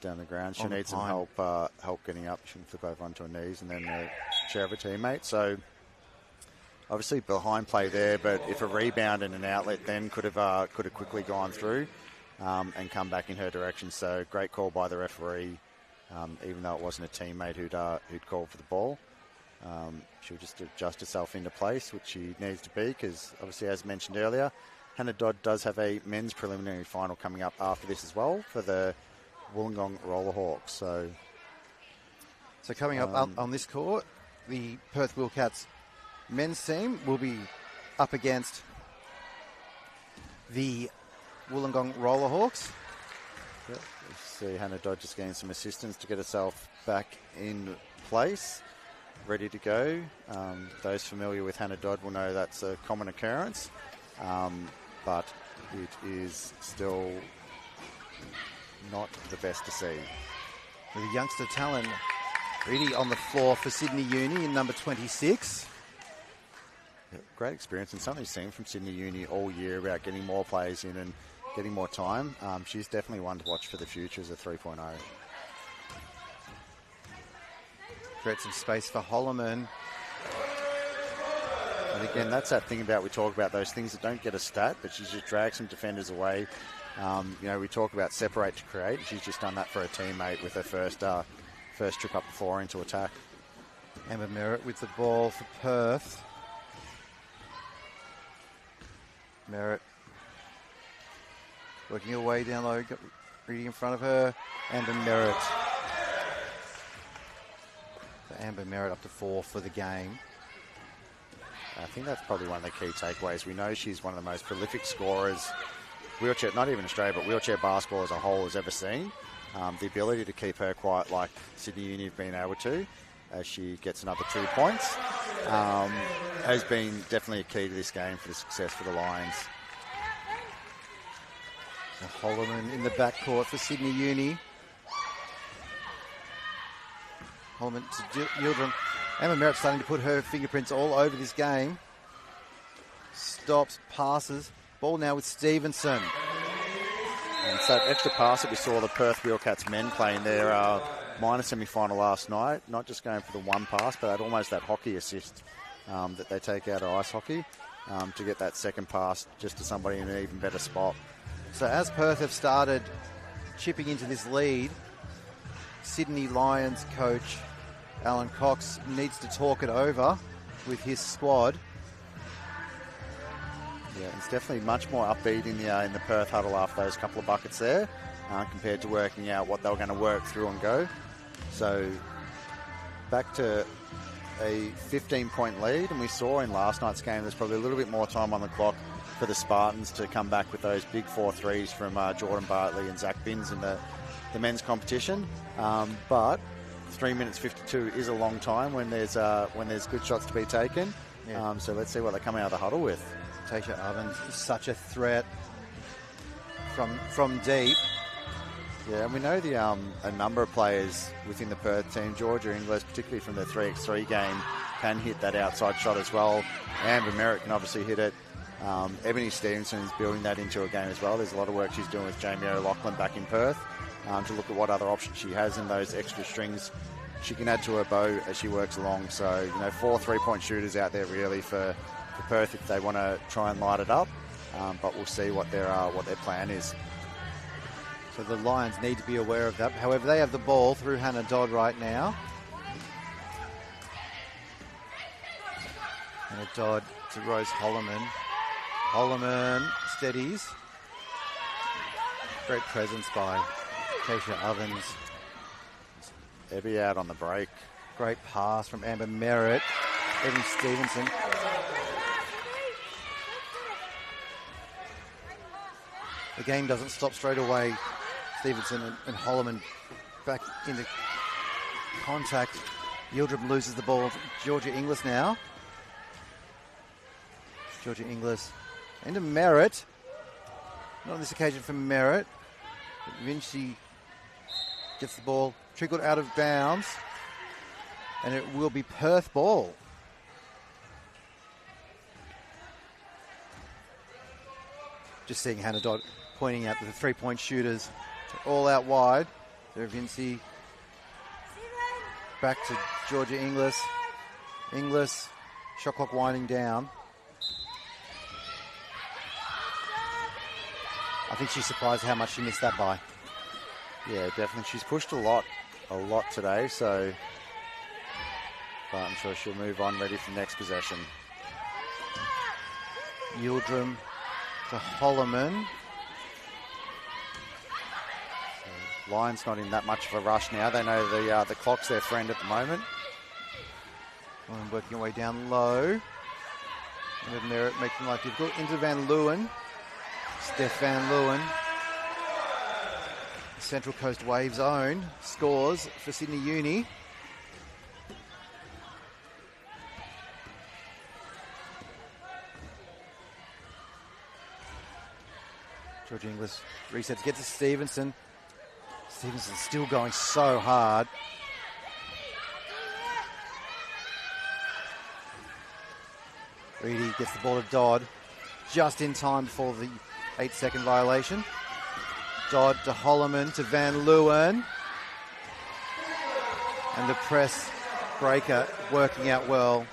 down the ground? She needs some help getting up. She can flip over onto her knees and then share of a teammate. So obviously behind play there, but if a rebound and an outlet then could have quickly gone through and come back in her direction. So great call by the referee, even though it wasn't a teammate who'd called for the ball. She'll just adjust herself into place, which she needs to be, because obviously, as mentioned earlier, Hannah Dodd does have a men's preliminary final coming up after this as well for the Wollongong Rollerhawks. So coming up on this court, the Perth Wildcats men's team will be up against the Wollongong Rollerhawks. Yep. You see Hannah Dodd just getting some assistance to get herself back in place, ready to go. Those familiar with Hannah Dodd will know that's a common occurrence, but it is still not the best to see. With a youngster talent really on the floor for Sydney Uni in number 26. Yeah, great experience, and something we've seen from Sydney Uni all year about getting more players in and getting more time. She's definitely one to watch for the future as a 3.0. Create some space for Holloman. And again, that's that thing about, we talk about those things that don't get a stat, but she just drags some defenders away. We talk about separate to create. She's just done that for a teammate with her first trip up the floor into attack. Amber Merritt with the ball for Perth. Merritt working her way down low, got Reedy in front of her. Amber Merritt. So Amber Merritt up to 4 for the game. I think that's probably one of the key takeaways. We know she's one of the most prolific scorers, wheelchair, not even Australia, but wheelchair basketball as a whole has ever seen. The ability to keep her quiet like Sydney Uni have been able to, as she gets another 2 points, has been definitely a key to this game for the success for the Lions. Holloman in the backcourt for Sydney Uni. Holloman to Yildirim. Amber Merritt starting to put her fingerprints all over this game. Stops, passes. Ball now with Stevenson. And it's that extra pass that we saw the Perth Wheelcats men playing their minor semi-final last night. Not just going for the one pass, but almost that hockey assist that they take out of ice hockey to get that second pass just to somebody in an even better spot. So as Perth have started chipping into this lead, Sydney Lions coach Alan Cox needs to talk it over with his squad. Yeah, it's definitely much more upbeat in the Perth huddle after those couple of buckets there, compared to working out what they were going to work through and go. So back to a 15-point lead, and we saw in last night's game there's probably a little bit more time on the clock for the Spartans to come back with those big 4 threes from Jordan Bartley and Zach Binns in the men's competition. But 3 minutes 52 is a long time when there's good shots to be taken. Yeah. So let's see what they come out of the huddle with. Tasha Ovens is such a threat from deep. Yeah, and we know a number of players within the Perth team, Georgia Inglis, particularly from the 3x3 game, can hit that outside shot as well. Amber Merritt can obviously hit it. Ebony Stevenson is building that into a game as well. There's a lot of work she's doing with Jamie O'Loughlin back in Perth to look at what other options she has and those extra strings she can add to her bow as she works along. So, 4 3-point shooters out there really for Perth if they want to try and light it up. But we'll see what their plan is. So the Lions need to be aware of that. However, they have the ball through Hannah Dodd right now. Hannah Dodd to Rose Holloman. Holloman steadies. Great presence by Keisha Ovens. Ebby out on the break. Great pass from Amber Merritt. Evan Stevenson. The game doesn't stop straight away. Stevenson and Holloman back into contact. Yildirim loses the ball. Georgia Inglis now. Georgia Inglis into Merritt. Not on this occasion for Merritt. But Vinci gets the ball trickled out of bounds. And it will be Perth ball. Just seeing Hannah Dodd pointing out the 3-point shooters all out wide. So Vinci back to Georgia Inglis. Inglis, shot clock winding down. I think she's surprised how much she missed that by. Yeah, definitely. She's pushed a lot today, so but I'm sure she'll move on ready for the next possession. Yildirim to Holloman. So Lions not in that much of a rush now. They know the clock's their friend at the moment. Holloman working her way down low. And Merritt making life difficult. Into Van Leeuwen. Steph Van Leeuwen. Central Coast Waves' own scores for Sydney Uni. George Inglis resets, gets to Stevenson. Stevenson's still going so hard. Reedy gets the ball to Dodd just in time before the 8-second violation. Dodd to Holloman to Van Leeuwen. And the press breaker working out well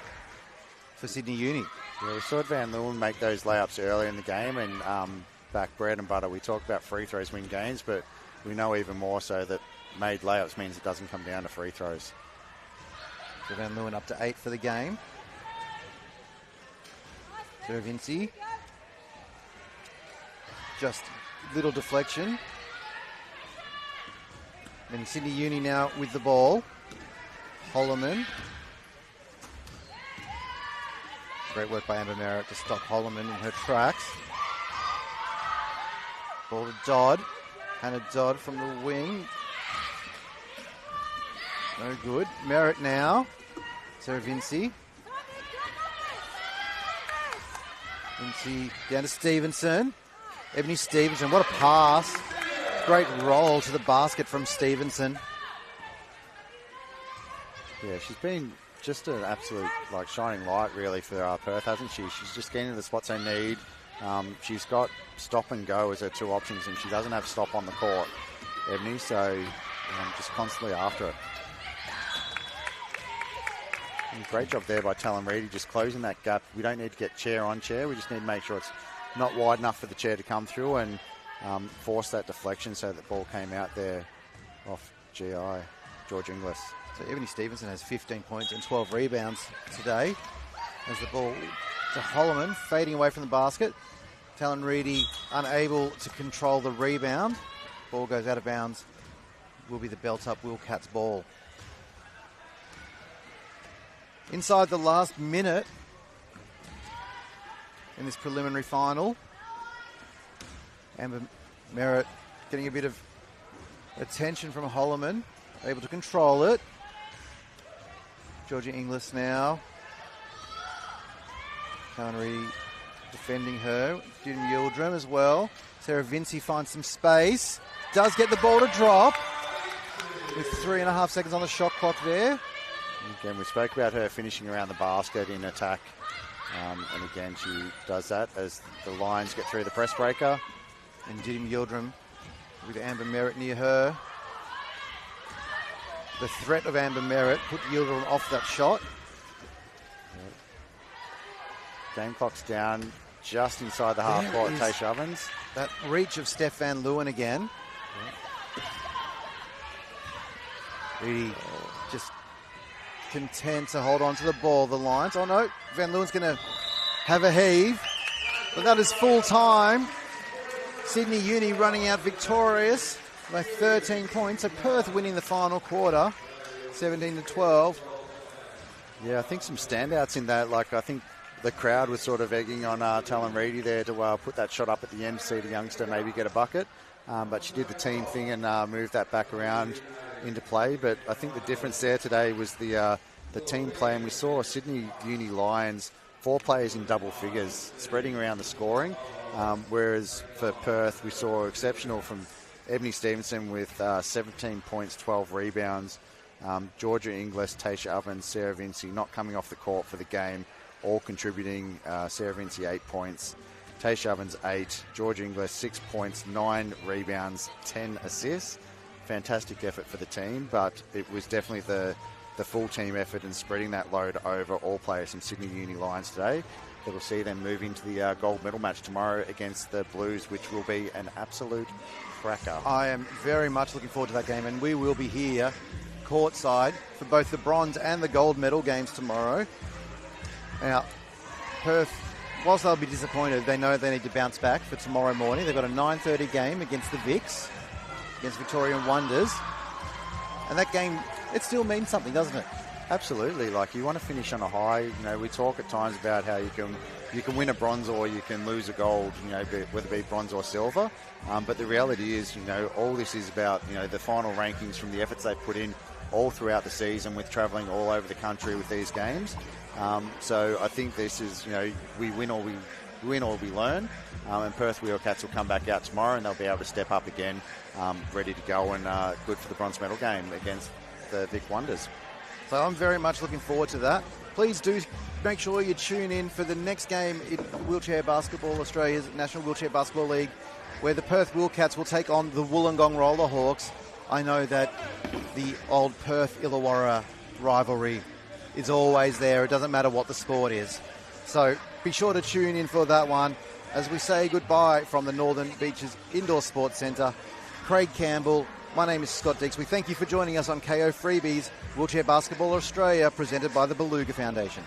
for Sydney Uni. Yeah, we saw Van Leeuwen make those layups earlier in the game, and back bread and butter. We talk about free throws win games, but we know even more so that made layups means it doesn't come down to free throws. So Van Leeuwen up to 8 for the game. Vinci. Just little deflection. And Sydney Uni now with the ball. Holloman. Great work by Amber Merritt to stop Holloman in her tracks. Ball to Dodd. Hannah Dodd from the wing. No good. Merritt now. Sarah Vinci. Vinci down to Stevenson. Ebony Stevenson, what a pass. Great roll to the basket from Stevenson. Yeah, she's been just an absolute shining light really for Perth, hasn't she? She's just getting to the spots they need. She's got stop and go as her two options, and she doesn't have stop on the court, Ebony, so just constantly after it. And great job there by Talon Reedy, just closing that gap. We don't need to get chair on chair. We just need to make sure it's not wide enough for the chair to come through and force that deflection so the ball came out there off GI, George Inglis. So Ebony Stevenson has 15 points and 12 rebounds today. As the ball to Holloman, fading away from the basket. Talon Reedy unable to control the rebound. Ball goes out of bounds. Will be the belt-up Wildcats ball. Inside the last minute in this preliminary final. Amber Merritt getting a bit of attention from Holloman, able to control it. Georgia Inglis now. Talon Reedy defending her. Judy Yildirim as well. Sarah Vinci finds some space. Does get the ball to drop. With 3.5 seconds on the shot clock there. Again, we spoke about her finishing around the basket in attack. And again, she does that as the Lions get through the press breaker. And Judy Yildirim with Amber Merritt near her. The threat of Amber Merritt put Yildirim off that shot. Game clock's down just inside the half court. Tayshia Ovens. That reach of Steph Van Leeuwen again. Really just content to hold on to the ball, the Lions. Oh no, Van Leeuwen's going to have a heave. But that is full time. Sydney Uni running out victorious by 13 points. So Perth winning the final quarter, 17-12. Yeah, I think some standouts in that. I think the crowd was sort of egging on Talon Reedy there to put that shot up at the end, see the youngster maybe get a bucket. But she did the team thing and moved that back around into play. But I think the difference there today was the team play. And we saw Sydney Uni Lions, 4 players in double figures, spreading around the scoring. Whereas for Perth, we saw exceptional from Ebony Stevenson with 17 points, 12 rebounds. Georgia Inglis, Tayshia Ovens, Sarah Vinci not coming off the court for the game, all contributing. Sarah Vinci 8 points, Tayshia Ovens 8, Georgia Inglis 6 points, 9 rebounds, 10 assists. Fantastic effort for the team, but it was definitely the full team effort in spreading that load over all players from Sydney Uni Lions today. That will see them move into the gold medal match tomorrow against the Blues, which will be an absolute cracker. I am very much looking forward to that game, and we will be here courtside for both the bronze and the gold medal games tomorrow. Now, Perth, whilst they'll be disappointed, they know they need to bounce back for tomorrow morning. They've got a 9:30 game against the Vics, against Victorian Wonders. And that game, it still means something, doesn't it? Absolutely. Like, you want to finish on a high. You know, we talk at times about how you can win a bronze or you can lose a gold, you know, whether it be bronze or silver. But the reality is, you know, all this is about, you know, the final rankings from the efforts they put in all throughout the season with travelling all over the country with these games. So I think this is, you know, we win or we learn. And Perth Wheelcats will come back out tomorrow and they'll be able to step up again, ready to go and good for the bronze medal game against the Vic Wonders. So I'm very much looking forward to that. Please do make sure you tune in for the next game in Wheelchair Basketball, Australia's National Wheelchair Basketball League, where the Perth Wheelcats will take on the Wollongong Roller Hawks. I know that the old Perth-Illawarra rivalry is always there. It doesn't matter what the sport is. So be sure to tune in for that one. As we say goodbye from the Northern Beaches Indoor Sports Centre, Craig Campbell, my name is Scott Dix. We thank you for joining us on KO Freebies, Wheelchair Basketball Australia, presented by the Beluga Foundation.